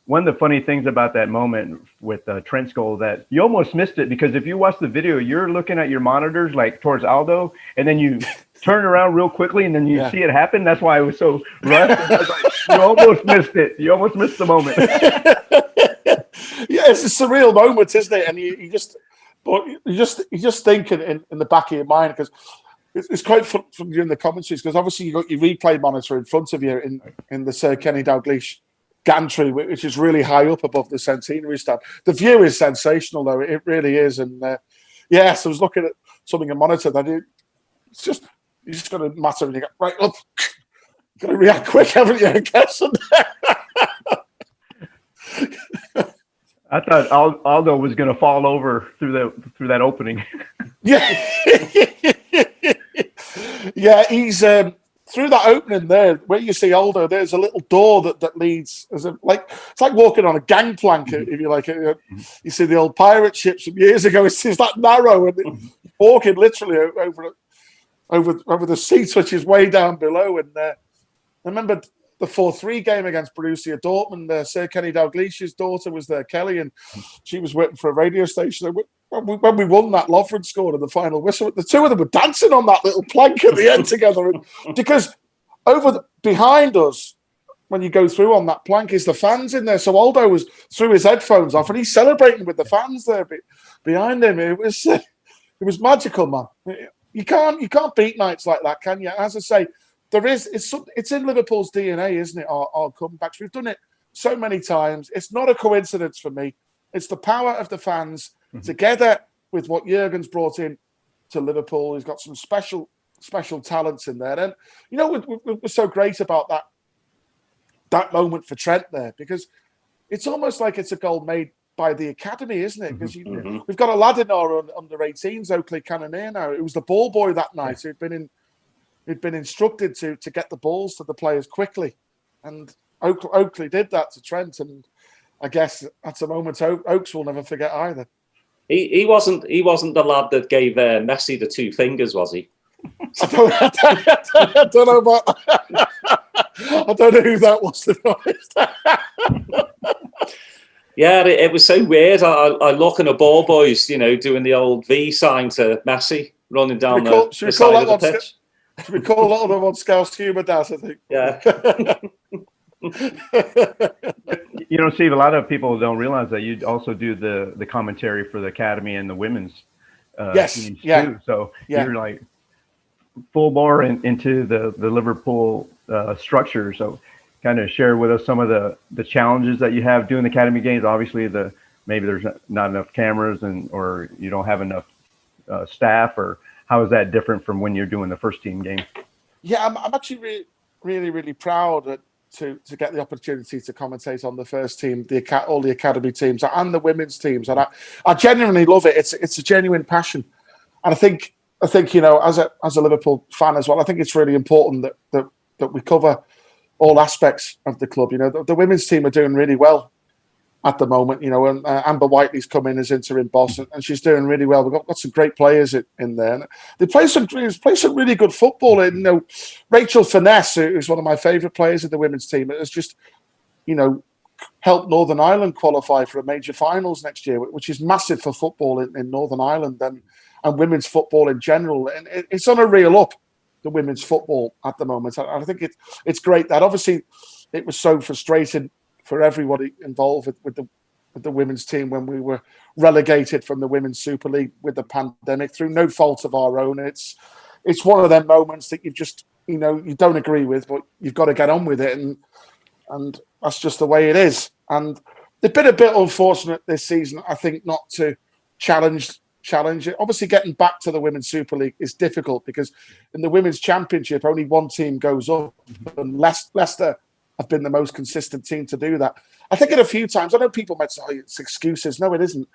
One of the funny things about that moment with Trent's goal, that you almost missed it, because if you watch the video, you're looking at your monitors like towards Aldo, and then you turn around real quickly, and then you see it happen. That's why it was so rushed. I was like, you almost missed it. You almost missed the moment. It's a surreal moment, isn't it? And you just think in the back of your mind, because it's quite fun from you in the commentaries, because obviously you got your replay monitor in front of you in the Sir Kenny Dalglish gantry, which is really high up above the centenary stand. The view is sensational, though. It really is. And so I was looking at something on monitor that it's just, you just got to matter, and you go, right, look, got to react quick, haven't you, I guess? I thought Aldo was going to fall over through that opening. Yeah, he's through that opening there, where you see Aldo, there's a little door that leads, it's like walking on a gangplank, if you like. You see the old pirate ships from years ago. It's that narrow, and walking literally over the seats, which is way down below. And I remember the 4-3 game against Borussia Dortmund. Sir Kenny Dalglish's daughter was there, Kelly, and she was waiting for a radio station. When we won that, Lovren scored in the final whistle. The two of them were dancing on that little plank at the end together. Because behind us, when you go through on that plank, is the fans in there. So Aldo was threw his headphones off, and he's celebrating with the fans there behind him. It was magical, man. You can't beat nights like that, can you? As I say, it's in Liverpool's DNA, isn't it? Our comebacks. We've done it so many times. It's not a coincidence for me. It's the power of the fans. Together with what Jurgen's brought in to Liverpool. He's got some special talents in there. And, what was so great about that moment for Trent there, because it's almost like it's a goal made by the academy, isn't it? Because we've got a lad in our under-18s, Oakley Cannoneer now. It was the ball boy that night who'd been instructed to get the balls to the players quickly. And Oakley did that to Trent. And I guess that's a moment Oaks will never forget either. He wasn't the lad that gave Messi the two fingers, was he? I don't know about that. I don't know who that was, to be honest. Yeah, it was so weird. I look at the ball boys, doing the old V sign to Messi running down the side of the pitch. Should we call a lot of them on Scouse humour, Daz, I think? Yeah. You know, Steve, a lot of people don't realize that you also do the commentary for the academy and the women's teams too. So you're like full bore into the Liverpool structure. So kind of share with us some of the challenges that you have doing the academy games. Obviously, maybe there's not enough cameras or you don't have enough staff, or how is that different from when you're doing the first team game? Yeah, I'm actually really proud to get the opportunity to commentate on the first team, all the academy teams and the women's teams, and I genuinely love it. It's a genuine passion, and I think you know, as a Liverpool fan as well, I think it's really important that we cover all aspects of the club. You know, the women's team are doing really well at the moment, you know, and Amber Whiteley's come in as interim boss, and she's doing really well. We've got some great players in there. And they play some really good football. And, you know, Rachel Finesse, who's one of my favourite players in the women's team, has just, you know, helped Northern Ireland qualify for a major finals next year, which is massive for football in Northern Ireland and women's football in general. And it's on a real up, the women's football at the moment. I think it's great that obviously it was so frustrating for everybody involved with the women's team when we were relegated from the Women's Super League with the pandemic through no fault of our own. It's one of them moments that you just, you know, you don't agree with, but you've got to get on with it, and that's just the way it is. And they've been a bit unfortunate this season, I think, not to challenge it. Obviously, getting back to the Women's Super League is difficult because in the Women's Championship, only one team goes up, and Leicester have been the most consistent team to do that. I think it a few times. I know people might say, oh, it's excuses. No, it isn't.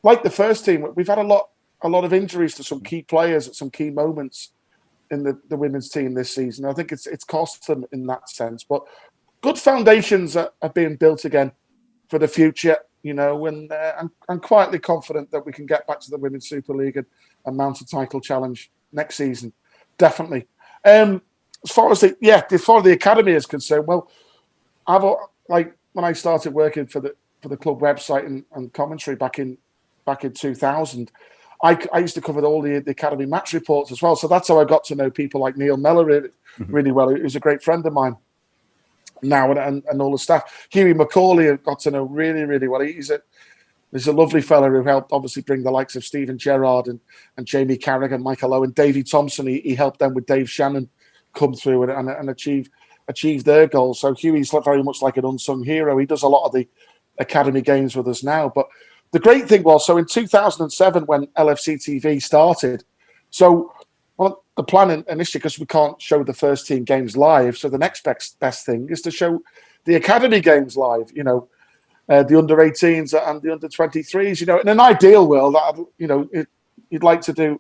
Like the first team, we've had a lot of injuries to some key players at some key moments in the women's team this season. I think it's cost them in that sense. But good foundations are being built again for the future, you know, and I'm quietly confident that we can get back to the Women's Super League and mount a title challenge next season. Definitely. As far as the academy is concerned, well, like when I started working for the club website and commentary back in 2000, I used to cover all the academy match reports as well. So that's how I got to know people like Neil Mellor really well, who's a great friend of mine now, and all the staff. Hughie Macaulay I got to know really well. He's a lovely fella who helped obviously bring the likes of Stephen Gerrard and Jamie Carragher, Michael Owen, Davy Thompson. He helped them with Dave Shannon come through and achieve their goals. So Hughie's very much like an unsung hero. He does a lot of the academy games with us now. But the great thing was, so in 2007 when LFC TV started, so the plan initially, because we can't show the first team games live, so the next best thing is to show the academy games live, you know, the under-18s and the under-23s. You know, in an ideal world, you know, you'd like to do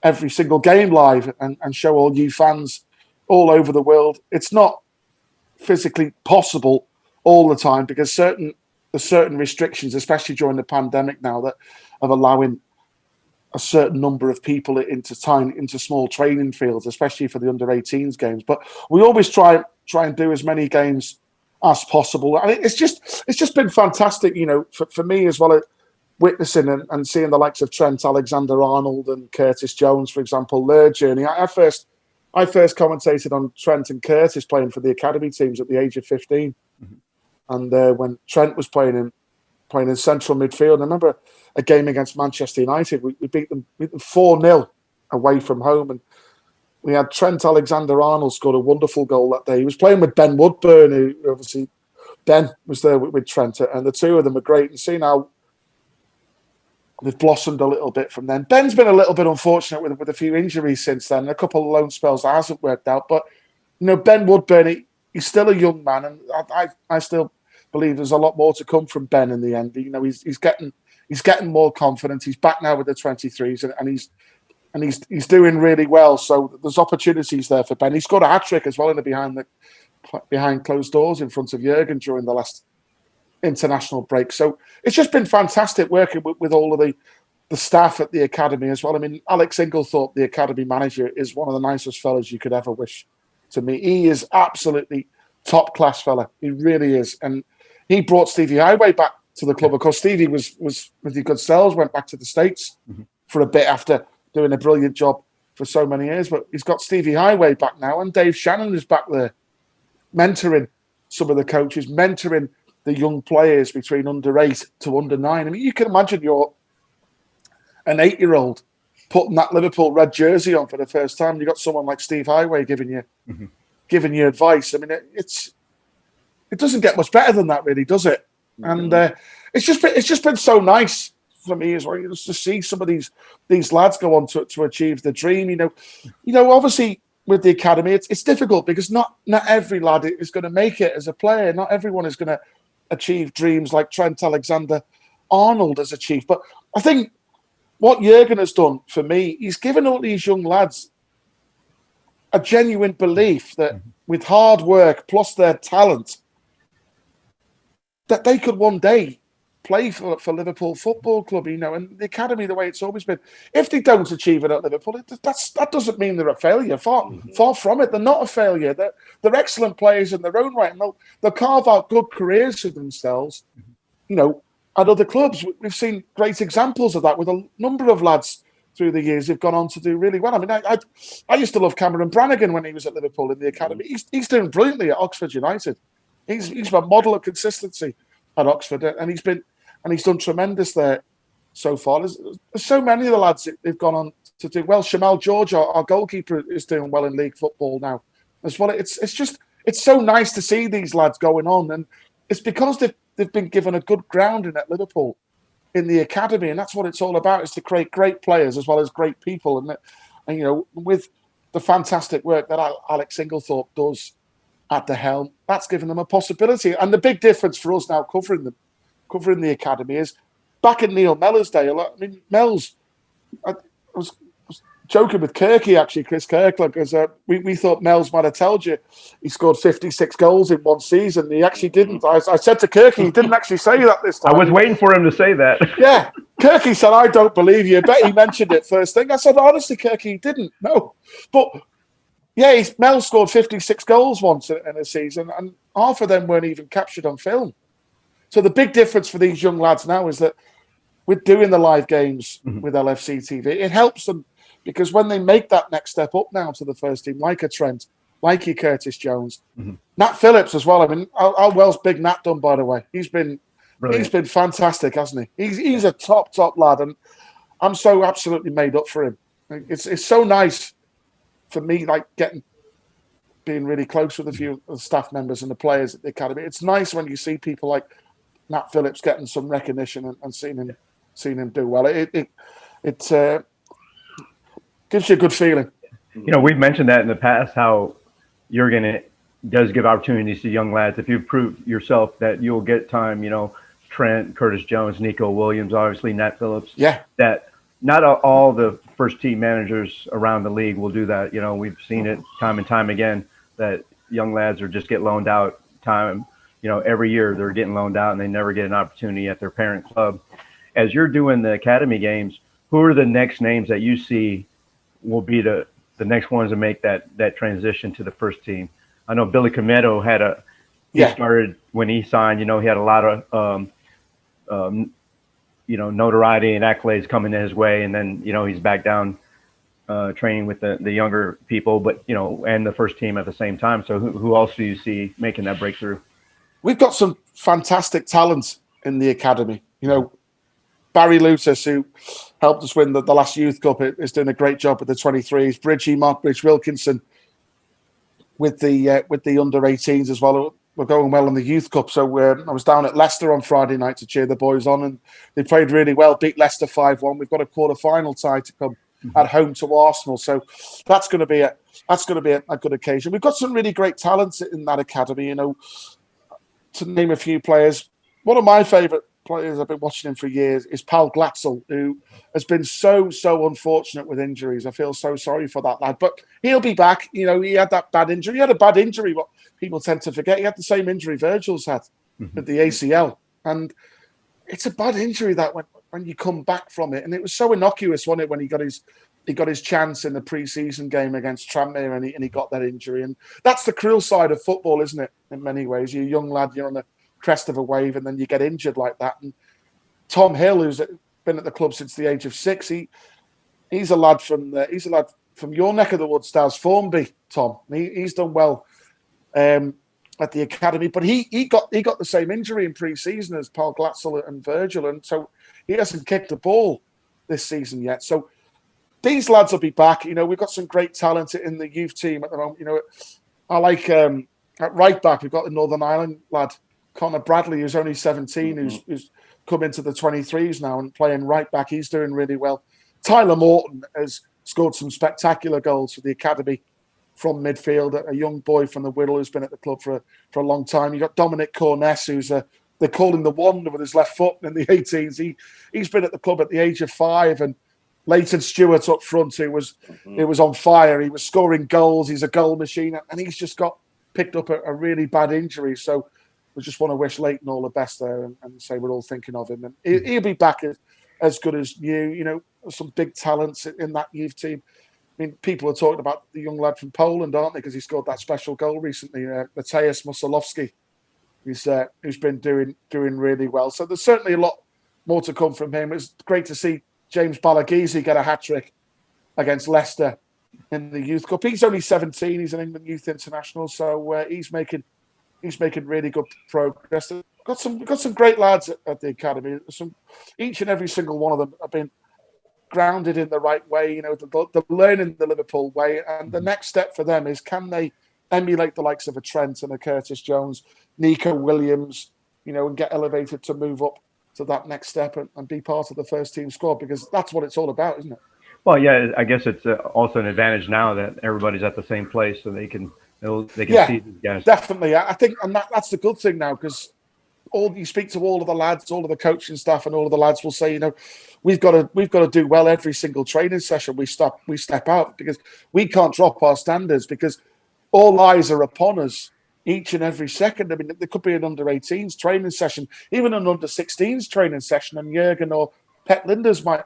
every single game live and show all you fans all over the world. It's not physically possible all the time because there's certain restrictions, especially during the pandemic now, that of allowing a certain number of people into small training fields, especially for the under-18s games. But we always try and do as many games as possible. And it's just been fantastic, you know, for me as well, witnessing and seeing the likes of Trent Alexander-Arnold and Curtis Jones, for example, their journey. I first commentated on Trent and Curtis playing for the academy teams at the age of 15. Mm-hmm. And when Trent was playing in central midfield, I remember a game against Manchester United. We beat them 4-0 away from home, and we had Trent Alexander-Arnold scored a wonderful goal that day. He was playing with Ben Woodburn, who obviously Ben was there with Trent, and the two of them are great. And seeing how they've blossomed a little bit from then. Ben's been a little bit unfortunate with a few injuries since then, a couple of loan spells that hasn't worked out. But you know, Ben Woodburn, he's still a young man, and I still believe there's a lot more to come from Ben in the end. You know, he's getting more confident. He's back now with the 23s, and he's doing really well. So there's opportunities there for Ben. He scored a hat-trick as well in the behind closed doors in front of Jurgen during the last international break. So it's just been fantastic working with all of the staff at the academy as well. I mean, Alex Inglethorpe, the academy manager, is one of the nicest fellas you could ever wish to meet. He is absolutely top class fella. He really is. And he brought Stevie Highway back to the club. Of course, Stevie was with the good selves, went back to the States for a bit after doing a brilliant job for so many years. But he's got Stevie Highway back now, and Dave Shannon is back there, mentoring some of the coaches, mentoring the young players between under 8 to under 9. I mean, you can imagine you're an 8-year-old putting that Liverpool red jersey on for the first time. You got someone like Steve Highway giving you advice. I mean, it doesn't get much better than that, really, does it? And it's just been so nice for me as well, just to see some of these lads go on to achieve the dream. You know, obviously with the academy, it's difficult because not every lad is going to make it as a player. Not everyone is going to achieve dreams like Trent Alexander-Arnold has achieved. But I think what Jurgen has done for me, he's given all these young lads a genuine belief that with hard work plus their talent, that they could one day play for Liverpool Football Club, you know, and the academy, the way it's always been. If they don't achieve it at Liverpool, that doesn't mean they're a failure. Far from it. They're not a failure. They're excellent players in their own right, and they'll carve out good careers for themselves, you know, at other clubs. We've seen great examples of that with a number of lads through the years who've gone on to do really well. I mean, I used to love Cameron Brannigan when he was at Liverpool in the academy. He's doing brilliantly at Oxford United. He's a model of consistency at Oxford, and he's done tremendous there so far. There's so many of the lads that they've gone on to do well. Shamal George, our goalkeeper, is doing well in league football now as well. It's so nice to see these lads going on, and it's because they've been given a good grounding at Liverpool in the academy, and that's what it's all about, is to create great players as well as great people. And you know, with the fantastic work that Alex Inglethorpe does at the helm, that's given them a possibility. And the big difference for us now covering the academy is back in Neil Mellor's day. I mean, Mel's, I was joking with Kirky, actually, Chris Kirkland, because we thought Mel's might have told you he scored 56 goals in one season. He actually didn't. I said to Kirky, he didn't actually say that this time. I was waiting for him to say that. Yeah. Kirky said, I don't believe you. I bet he mentioned it first thing. I said, honestly, Kirky, he didn't. No. But yeah, Mel scored 56 goals once in a season, and half of them weren't even captured on film. So the big difference for these young lads now is that with doing the live games with LFC TV, it helps them, because when they make that next step up now to the first team, like a Trent, like your Curtis Jones, Nat Phillips as well. I mean, how well's Big Nat done, by the way? He's been fantastic, hasn't he? He's a top lad, and I'm so absolutely made up for him. It's so nice for me, like being really close with a few of the staff members and the players at the academy. It's nice when you see people like Nat Phillips getting some recognition and seeing him do well. It gives you a good feeling. You know, we've mentioned that in the past, how Jurgen does give opportunities to young lads. If you prove yourself that you'll get time, you know, Trent, Curtis Jones, Nico Williams, obviously Nat Phillips. Yeah. That not all the first team managers around the league will do that. You know, we've seen it time and time again that young lads just get loaned out time. You know, every year they're getting loaned out and they never get an opportunity at their parent club. As you're doing the academy games, who are the next names that you see will be the next ones to make that transition to the first team? I know Billy Cometto he started when he signed, you know, he had a lot of, you know, notoriety and accolades coming his way. And then, you know, he's back down training with the younger people, but, you know, and the first team at the same time. So who else do you see making that breakthrough? We've got some fantastic talent in the academy. You know, Barry Lutus, who helped us win the last Youth Cup, is doing a great job with the 23s. Bridgie Mockbridge Wilkinson with the under-18s as well. We're going well in the Youth Cup. So I was down at Leicester on Friday night to cheer the boys on, and they played really well, beat Leicester 5-1. We've got a quarter-final tie to come at home to Arsenal. So that's going to be a good occasion. We've got some really great talents in that academy, you know. To name a few players, one of my favourite players, I've been watching him for years, is Paul Glatzel, who has been so unfortunate with injuries. I feel so sorry for that lad, but he'll be back. You know, he had that bad injury. He had a bad injury, what people tend to forget. He had the same injury Virgil's had with the ACL, and it's a bad injury that when you come back from it. And it was so innocuous, wasn't it, when he got his chance in the pre-season game against Tranmere and he got that injury. And that's the cruel side of football, isn't it, in many ways? You're a young lad, you're on the crest of a wave, and then you get injured like that. And Tom Hill, who's been at the club since the age of 6, he's a lad your neck of the woods, Daz Formby, Tom. He's done well at the academy, but he got the same injury in pre-season as Paul Glatzel and Virgil, and so he hasn't kicked the ball this season yet. So these lads will be back. We've got some great talent in the youth team at the moment. I like at right back, we've got the Northern Ireland lad, Connor Bradley, who's only 17, who's come into the 23s now and playing right back. He's doing really well. Tyler Morton has scored some spectacular goals for the academy from midfield, a young boy from the Whittle who's been at the club for a long time. You've got Dominic Corness, who's they call him the Wonder with his left foot in the 18s. He's been at the club at the age of 5, and Leighton Stewart up front, who was on fire. He was scoring goals. He's a goal machine, and he's just got picked up a really bad injury. So we just want to wish Leighton all the best there and say we're all thinking of him. And he'll be back as good as new. Some big talents in that youth team. I mean, people are talking about the young lad from Poland, aren't they? Because he scored that special goal recently, Mateusz Musolowski, who's been doing really well. So there's certainly a lot more to come from him. It's great to see James Balagizi get a hat-trick against Leicester in the Youth Cup. He's only 17. He's an England Youth International, so he's making really good progress. Got some great lads at the academy. Each and every single one of them have been grounded in the right way. They're learning the Liverpool way, and the next step for them is, can they emulate the likes of a Trent and a Curtis Jones, Nico Williams, and get elevated to move up to that next step and be part of the first team squad, because that's what it's all about, isn't it? Well, yeah, I guess it's also an advantage now that everybody's at the same place, so they can see these guys. Definitely. I think, and that's the good thing now, because you speak to all of the lads, all of the coaching staff, and all of the lads will say, we've got to do well every single training session we step out, because we can't drop our standards, because all eyes are upon us each and every second. I mean, there could be an under-18s training session, even an under-16s training session, and Jurgen or Pet Linders might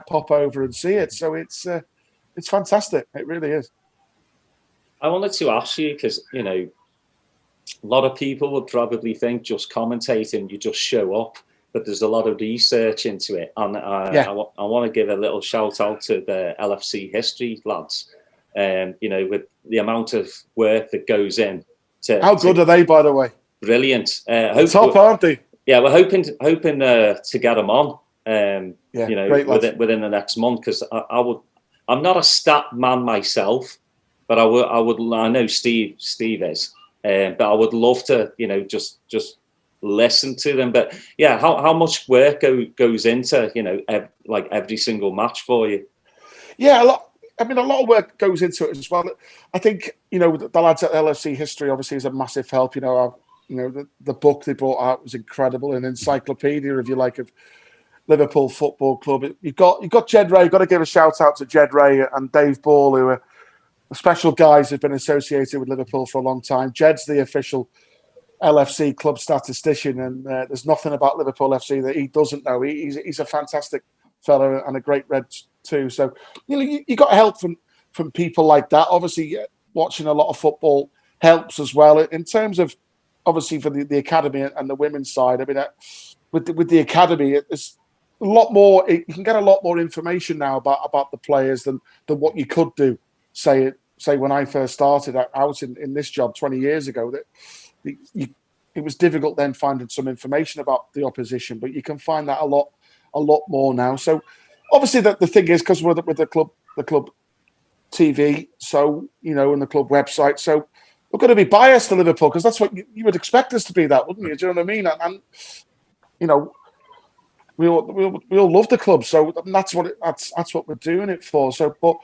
pop over and see it. So it's fantastic. It really is. I wanted to ask you, because a lot of people would probably think just commentating, you just show up, but there's a lot of research into it. And I want to give a little shout out to the LFC history lads. With the amount of work that goes in. How good are they, by the way? Brilliant. Top, aren't they? Yeah, we're hoping to get them on. Within the next month, because I'm not a stat man myself, but I know Steve is, but I would love to just listen to them. But yeah, how much work goes into every single match for you? Yeah, a lot. I mean, a lot of work goes into it as well. I think, the lads at LFC History obviously is a massive help. The book they brought out was incredible, an encyclopedia, if you like, of Liverpool Football Club. You've got Jed Ray. You've got to give a shout out to Jed Ray and Dave Ball, who are special guys who've been associated with Liverpool for a long time. Jed's the official LFC club statistician, and there's nothing about Liverpool FC that he doesn't know. He's a fantastic fella and a great Red too. So you got help from people like that. Obviously, watching a lot of football helps as well. In terms of obviously for the academy and the women's side, I mean, with the academy, it's a lot more. You can get a lot more information now about the players than what you could do. Say when I first started out in this job 20 years ago, that it was difficult then finding some information about the opposition, but you can find that a lot more now. So obviously the thing is, because we're with the club TV, so and the club website, so we're going to be biased to Liverpool, because that's what you would expect us to be, that, wouldn't you? Do you know what I mean? And we all love the club, so that's what we're doing it for. So, but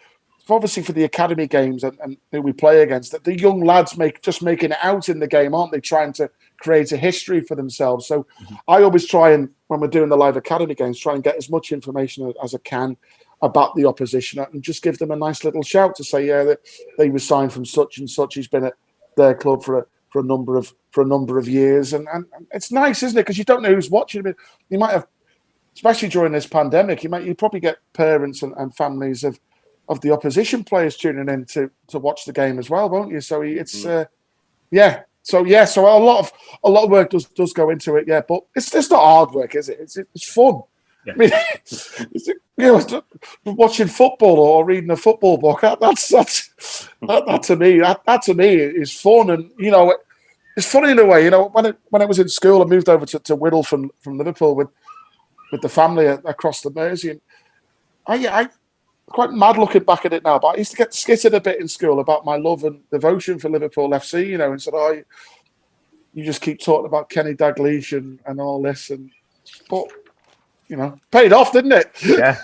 obviously for the academy games and who we play against, the young lads making it out in the game, aren't they? Trying to create a history for themselves. So I always try, and when we're doing the live academy games, try and get as much information as I can about the opposition, and just give them a nice little shout to say, that they were signed from such and such. He's been at their club for a number of years, and it's nice, isn't it? Because you don't know who's watching. You might have, especially during this pandemic, you probably get parents and families of the opposition players tuning in to watch the game as well, won't you? So it's So a lot of work does go into it, but it's not hard work, is it? It's fun. Yeah. I mean, watching football or reading a football book. That to me is fun, and it's funny in a way. When I was in school, I moved over to Whittle from Liverpool with the family across the Mersey, and I quite mad looking back at it now, but I used to get skittered a bit in school about my love and devotion for Liverpool FC, and said, "Oh, you just keep talking about Kenny Dalglish and all this," but paid off, didn't it? Yeah.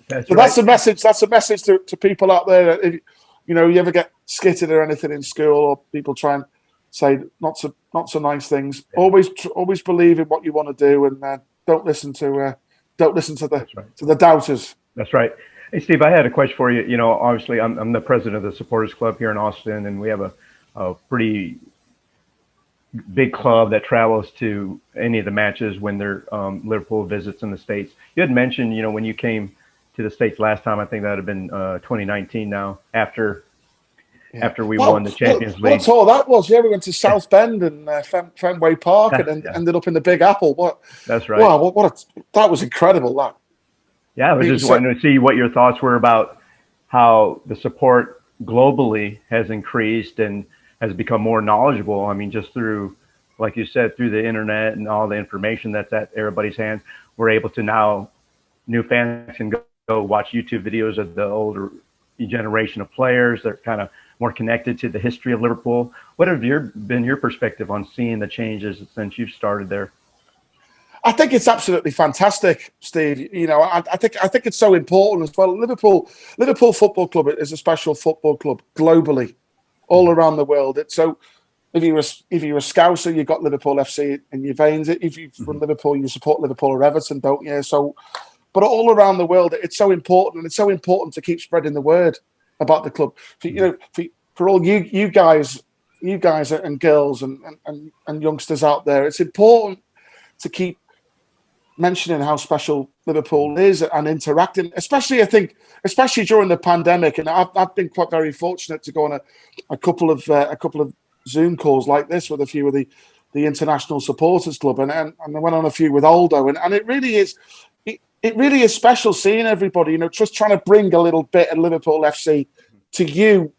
That's a message. That's a message to people out there. If you ever get skittered or anything in school, or people try and say not so nice things, always believe in what you want to do, and don't listen to the doubters. That's right. Hey, Steve, I had a question for you. Obviously, I'm the president of the Supporters Club here in Austin, and we have a pretty big club that travels to any of the matches when they're Liverpool visits in the States. You had mentioned, when you came to the States last time, I think that had been 2019 now, after we won the Champions League. What a tour that was. Yeah, we went to South Bend and Fenway Park and ended up in the Big Apple. That's right. Wow, that was incredible, that. Yeah, I was just wanting to see what your thoughts were about how the support globally has increased and has become more knowledgeable. I mean, just through, like you said, through the internet and all the information that's at everybody's hands, we're able to now, new fans can go watch YouTube videos of the older generation of players that are kind of more connected to the history of Liverpool. What have been your perspective on seeing the changes since you've started there? I think it's absolutely fantastic, Steve. I think it's so important as well. Liverpool Football Club is a special football club globally, all around the world. So if you're a Scouser, you've got Liverpool FC in your veins. If you're from Liverpool, you support Liverpool or Everton, don't you? So, but all around the world, it's so important, and it's so important to keep spreading the word about the club. For all you guys and girls and youngsters out there, it's important to keep mentioning how special Liverpool is and interacting, especially during the pandemic. And I've been quite very fortunate to go on a couple of Zoom calls like this with a few of the International Supporters Club, and I went on a few with Aldo, and it really is special seeing everybody, just trying to bring a little bit of Liverpool FC to you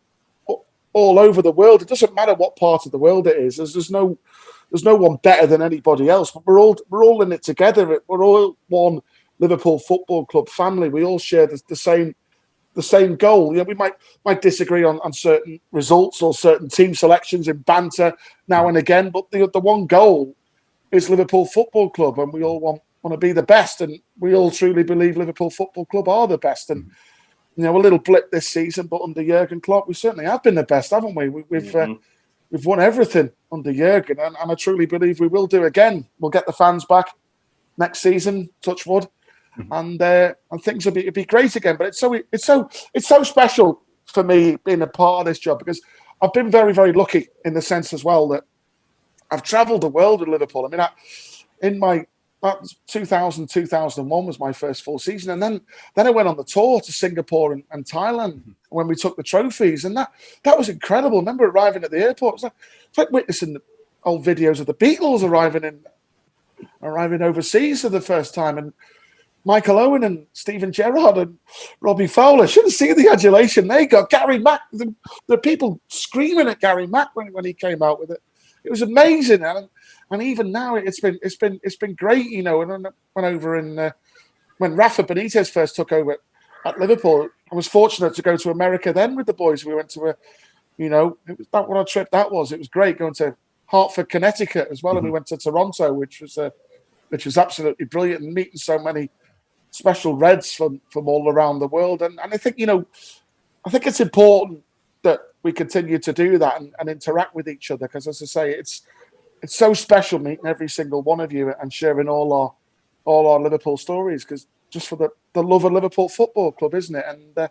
all over the world. It doesn't matter what part of the world it is. There's no one better than anybody else, but we're all in it together. We're all one Liverpool Football Club family. We all share the same goal. We might disagree on certain results or certain team selections in banter now and again, but the one goal is Liverpool Football Club, and we all want to be the best, and we all truly believe Liverpool Football Club are the best. And a little blip this season, but under Jurgen Klopp, we certainly have been the best, haven't we? We've won everything under Jurgen, and I truly believe we will do again. We'll get the fans back next season, touch wood, and things will be great again. But it's so special for me being a part of this job, because I've been very, very lucky in the sense as well that I've travelled the world with Liverpool. I mean, that was 2001 was my first full season, and then I went on the tour to Singapore and Thailand when we took the trophies, and that was incredible. I remember arriving at the airport. It's like witnessing the old videos of the Beatles arriving overseas for the first time, and Michael Owen and Steven Gerrard and Robbie Fowler. Should have seen the adulation they got. Gary Mack, the people screaming at Gary Mack when he came out with it. It was amazing, and even now it's been great. And I went over when Rafa Benitez first took over at Liverpool. I was fortunate to go to America then with the boys. We went to it was what a trip that was. It was great going to Hartford, Connecticut as well, and we went to Toronto, which was absolutely brilliant, and meeting so many special Reds from all around the world. And I think I think it's important that we continue to do that and interact with each other, because, as I say, it's so special meeting every single one of you and sharing all our Liverpool stories, because just for the love of Liverpool Football Club, isn't it? And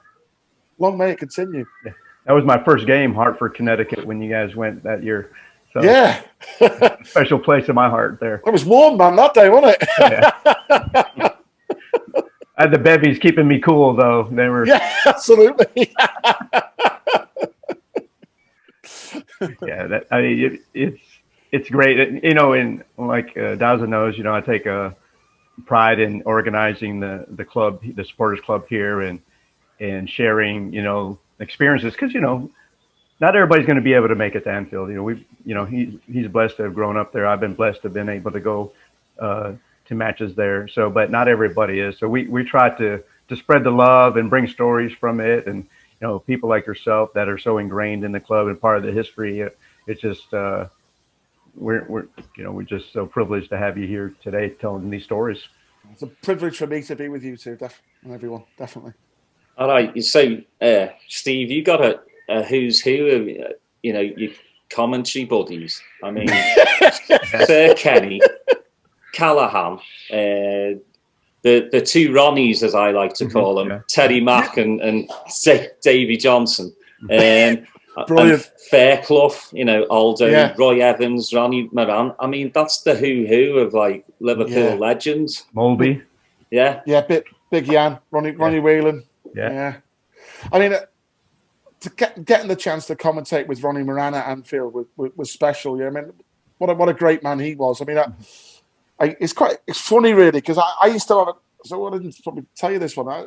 long may it continue. Yeah. That was my first game, Hartford, Connecticut, when you guys went that year. So yeah. Special place in my heart there. It was warm, man, that day, wasn't it? Yeah. I had the bevies keeping me cool, though. They were. Yeah, absolutely. Yeah, it's great. And like Daza knows, I take a pride in organizing the club, the supporters club here, and sharing, experiences. Because, not everybody's going to be able to make it to Anfield. He's blessed to have grown up there. I've been blessed to have been able to go to matches there. So, but not everybody is. So we try to spread the love and bring stories from it. And, people like yourself that are so ingrained in the club and part of the history. It's just, we're just so privileged to have you here today telling these stories. It's a privilege for me to be with you too, and everyone, definitely. All right. So, Steve, you got a who's who of, your commentary buddies. I mean, Sir Kenny, Callahan, the two Ronnies, as I like to call them, Terry Mack and Davy Johnson. Brilliant. Fairclough, Aldo, Roy Evans, Ronnie Moran. I mean, that's the who of like Liverpool legends. Molby. Yeah. Yeah, Big Jan, Ronnie Whelan. Yeah. I mean, getting the chance to commentate with Ronnie Moran at Anfield was special. Yeah, I mean, what a great man he was. I mean, it's funny really, because I used to have so I didn't probably tell you this one. I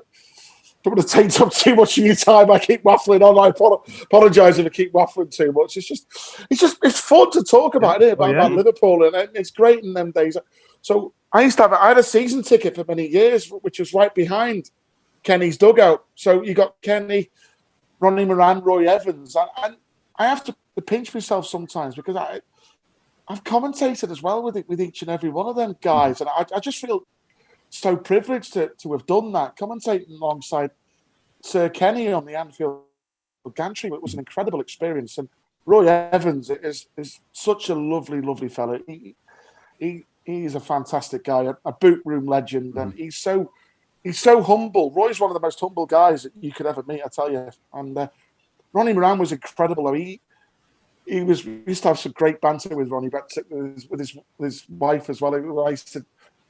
don't want to take up too much of your time. I keep waffling on. I apologise if I keep waffling too much. It's fun to talk about it about Liverpool, and it's great in them days. So I had a season ticket for many years, which was right behind Kenny's dugout. So you got Kenny, Ronnie Moran, Roy Evans, and I have to pinch myself sometimes because I've commentated as well with each and every one of them guys, and I just feel so privileged to have done that, commentating alongside Sir Kenny on the Anfield gantry. It was an incredible experience, and Roy Evans is such a lovely fellow. He's a fantastic guy, a boot room legend, and he's so humble. Roy's one of the most humble guys that you could ever meet, I tell you. And Ronnie Moran was incredible. We used to have some great banter with Ronnie, but with his wife as well. I used to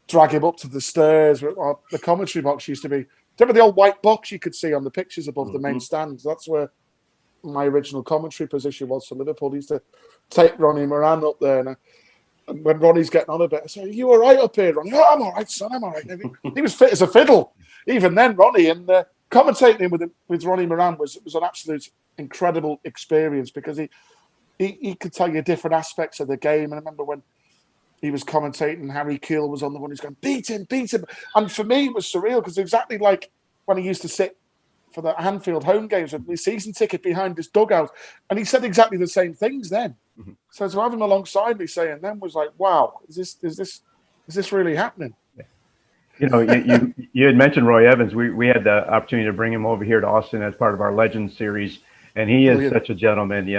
drag him up to the stairs. The commentary box used to be, remember the old white box you could see on the pictures above the main stands? That's where my original commentary position was for Liverpool. He used to take Ronnie Moran up there, and when Ronnie's getting on a bit, I say, "Are you all right up here, Ronnie?" "Oh, I'm all right, son, I'm all right." He was fit as a fiddle. Even then, Ronnie, and commentating with Ronnie Moran was an absolute incredible experience, because he could tell you different aspects of the game. And I remember when he was commentating, Harry Keel was on the one who's going, beat him. And for me, it was surreal, because exactly like when he used to sit for the Anfield home games with his season ticket behind his dugout, and he said exactly the same things then. So to have him alongside me saying them was like, wow, is this really happening? You had mentioned Roy Evans. We had the opportunity to bring him over here to Austin as part of our Legends series, and he is such a gentleman,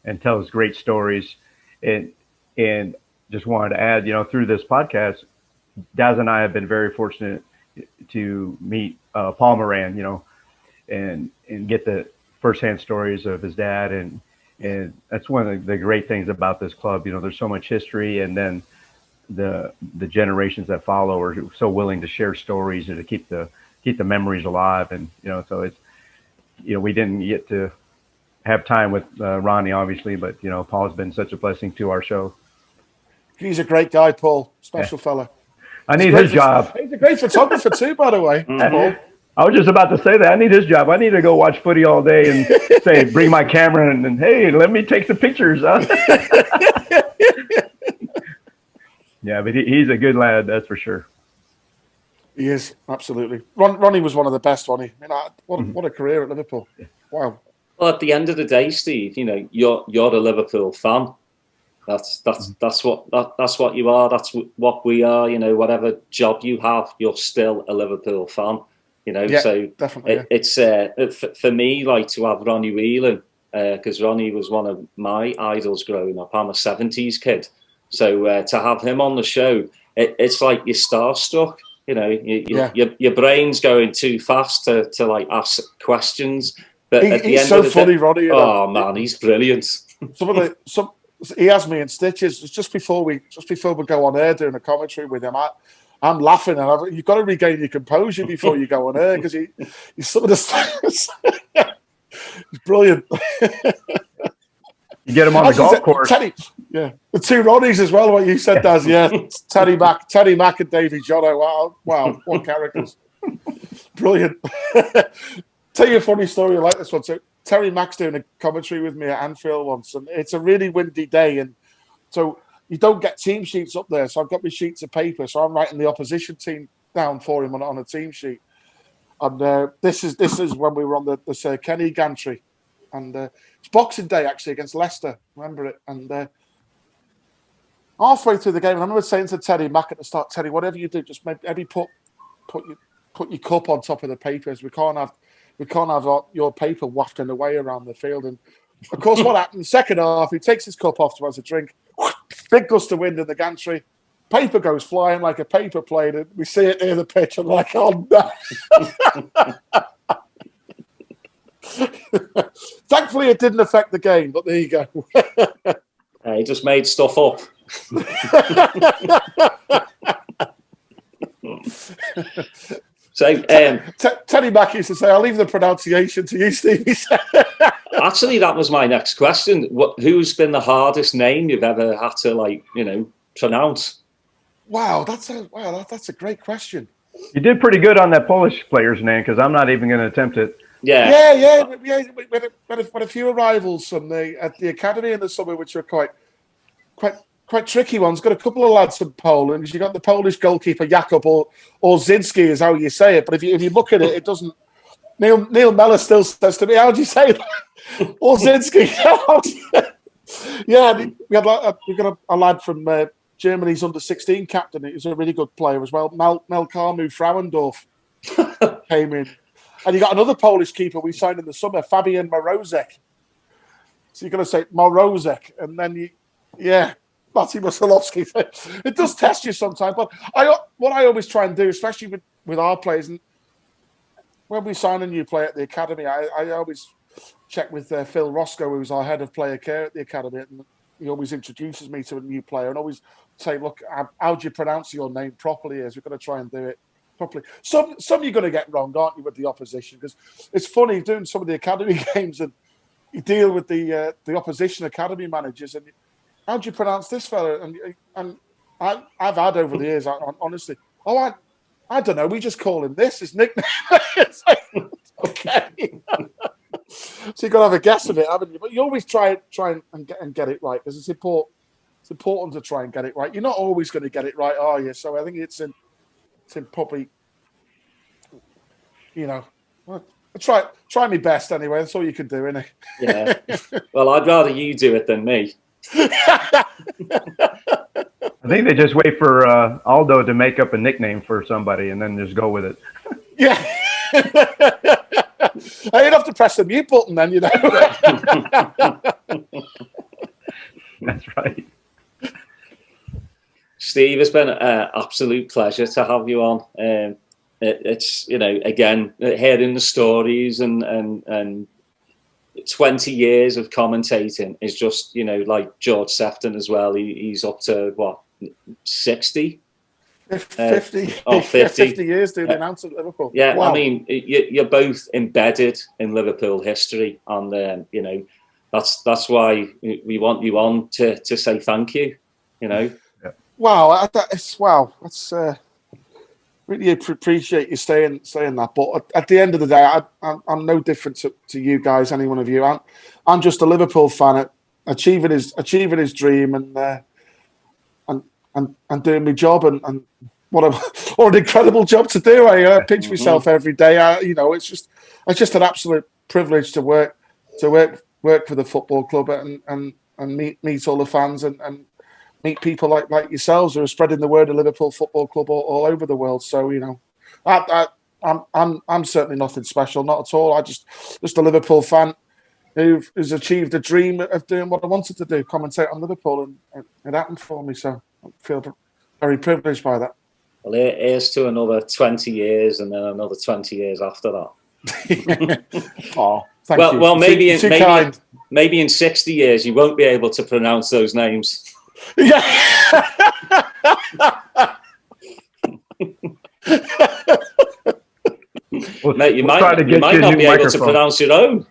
and tells great stories. And just wanted to add, through this podcast, Daz and I have been very fortunate to meet Paul Moran, and get the firsthand stories of his dad, and that's one of the great things about this club. There's so much history, and then the generations that follow are so willing to share stories and to keep the memories alive. And so it's we didn't get to have time with Ronnie, obviously, but Paul's been such a blessing to our show. He's a great guy, Paul. Special fella. I need his job. He's a great photographer too, by the way. Paul. I was just about to say that. I need his job. I need to go watch footy all day and say, bring my camera and hey, let me take some pictures. Yeah, but he's a good lad, that's for sure. He is, absolutely. Ronnie was one of the best, Ronnie. What a career at Liverpool. Wow. Well, at the end of the day, Steve, you're a Liverpool fan. That's what you are. That's what we are. Whatever job you have, you're still a Liverpool fan. So definitely. It's for me, like, to have Ronnie Whelan, because Ronnie was one of my idols growing up. I'm a 70s kid, so to have him on the show, it's like you're starstruck. Your brain's going too fast to like ask questions. But at the end so of the funny, day, Ronnie. Oh man, he's brilliant. He has me in stitches. It's just before we go on air doing a commentary with him. I'm laughing, and you've got to regain your composure before you go on air, because he's some of the he's brilliant. You get him on the golf course. Yeah, the two Ronnies as well. What you said, Daz. Yeah, Terry Mack, and Davy Jono. Wow, what characters! Brilliant. Tell you a funny story. I like this one. So Terry Mack's doing a commentary with me at Anfield once, and it's a really windy day, and so you don't get team sheets up there. So I've got my sheets of paper, so I'm writing the opposition team down for him on a team sheet. And this is when we were on the Sir Kenny gantry, and it's Boxing Day actually against Leicester. Remember it? And halfway through the game, and I remember saying to Terry Mack at the start, Terry, whatever you do, just maybe put your cup on top of the papers. We can't have your paper wafting away around the field. And of course, what happened? Second half, he takes his cup off to have a drink. Big gust of wind in the gantry. Paper goes flying like a paper plane, and we see it near the pitch. I'm like, oh no. Thankfully, it didn't affect the game, but there you go. He just made stuff up. So Teddy Mack used to say, "I'll leave the pronunciation to you, Steve." Actually, that was my next question. Who's been the hardest name you've ever had to pronounce? Wow, that's a great question. You did pretty good on that Polish player's name, because I'm not even going to attempt it. Yeah. We had a few arrivals at the academy in the summer, which were quite tricky ones. Got a couple of lads from Poland. You got the Polish goalkeeper Jakub or Zinski is how you say it. But if you look at it, it doesn't. Neil Mellor still says to me, "How do you say that?" Or Zinski. Yeah, we got a lad from Germany's under-16 captain. He was a really good player as well. Melkamu Frauendorf came in. And you got another Polish keeper we signed in the summer, Fabian Morozek. So you're going to say Morozek, and then Matty Musolowski. It does test you sometimes. But what I always try and do, especially with our players, and when we sign a new player at the academy, I always check with Phil Roscoe, who's our head of player care at the academy, and he always introduces me to a new player and always say, "Look, how do you pronounce your name properly? We're going to try and do it properly." Some you're going to get wrong, aren't you, with the opposition? Because it's funny doing some of the academy games and you deal with the opposition academy managers and how do you pronounce this fella? And I've had over the years, honestly, I don't know. We just call him this. His nickname. It's like, okay. So you've got to have a guess of it, haven't you? But you always try and get it right, because it's important to try and get it right. You're not always going to get it right, are you? So I think it's in probably, try my best anyway. That's all you can do, innit? Yeah. Well, I'd rather you do it than me. I think they just wait for Aldo to make up a nickname for somebody and then just go with it. Yeah. You'd have to press the mute button then, That's right. Steve, it's been an absolute pleasure to have you on. It's, again, hearing the stories and 20 years of commentating is just, like George Sefton as well. He's up to, what, 60? 50. 50 years doing the announcer at Liverpool. Yeah, wow. I mean, you're both embedded in Liverpool history. And, that's why we want you on to say thank you, Wow, that's really appreciate you saying that. But at the end of the day, I'm no different to you guys, any one of you. I'm just a Liverpool fan achieving his dream and doing my job and what an incredible job to do. I pinch myself every day. It's just an absolute privilege to work for the football club and meet all the fans and meet people like yourselves who are spreading the word of Liverpool Football Club all over the world. So I'm certainly nothing special, not at all. I just a Liverpool fan who's achieved a dream of doing what I wanted to do, commentate on Liverpool, and it happened for me. So I feel very privileged by that. Well, here's to another 20 years and then another 20 years after that. Oh, thank you. Well, maybe in 60 years you won't be able to pronounce those names. Yeah. Mate, you might not be able to pronounce your own.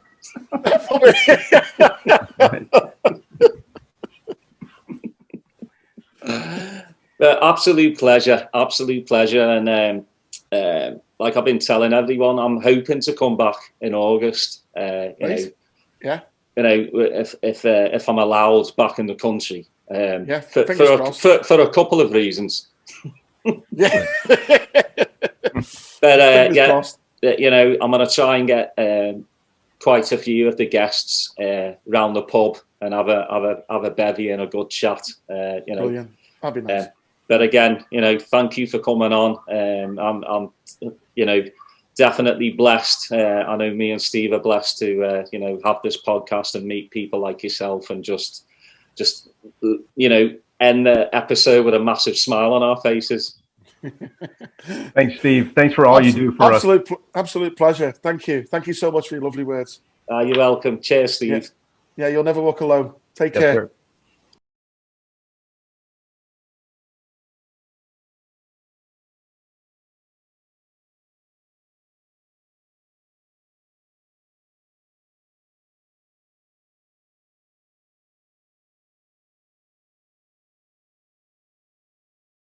absolute pleasure, and like I've been telling everyone, I'm hoping to come back in August. Yeah. If I'm allowed back in the country. For a couple of reasons. Yeah. But I'm going to try and get quite a few of the guests round the pub and have a bevy and a good chat. Brilliant. That'd be nice. But again, thank you for coming on. I'm definitely blessed. I know me and Steve are blessed to have this podcast and meet people like yourself, and just end the episode with a massive smile on our faces. Thanks, Steve. Thanks for all you do for us. Absolute pleasure. Thank you so much for your lovely words. You're welcome. Cheers, Steve. Yeah, you'll never walk alone. Take care. Sir.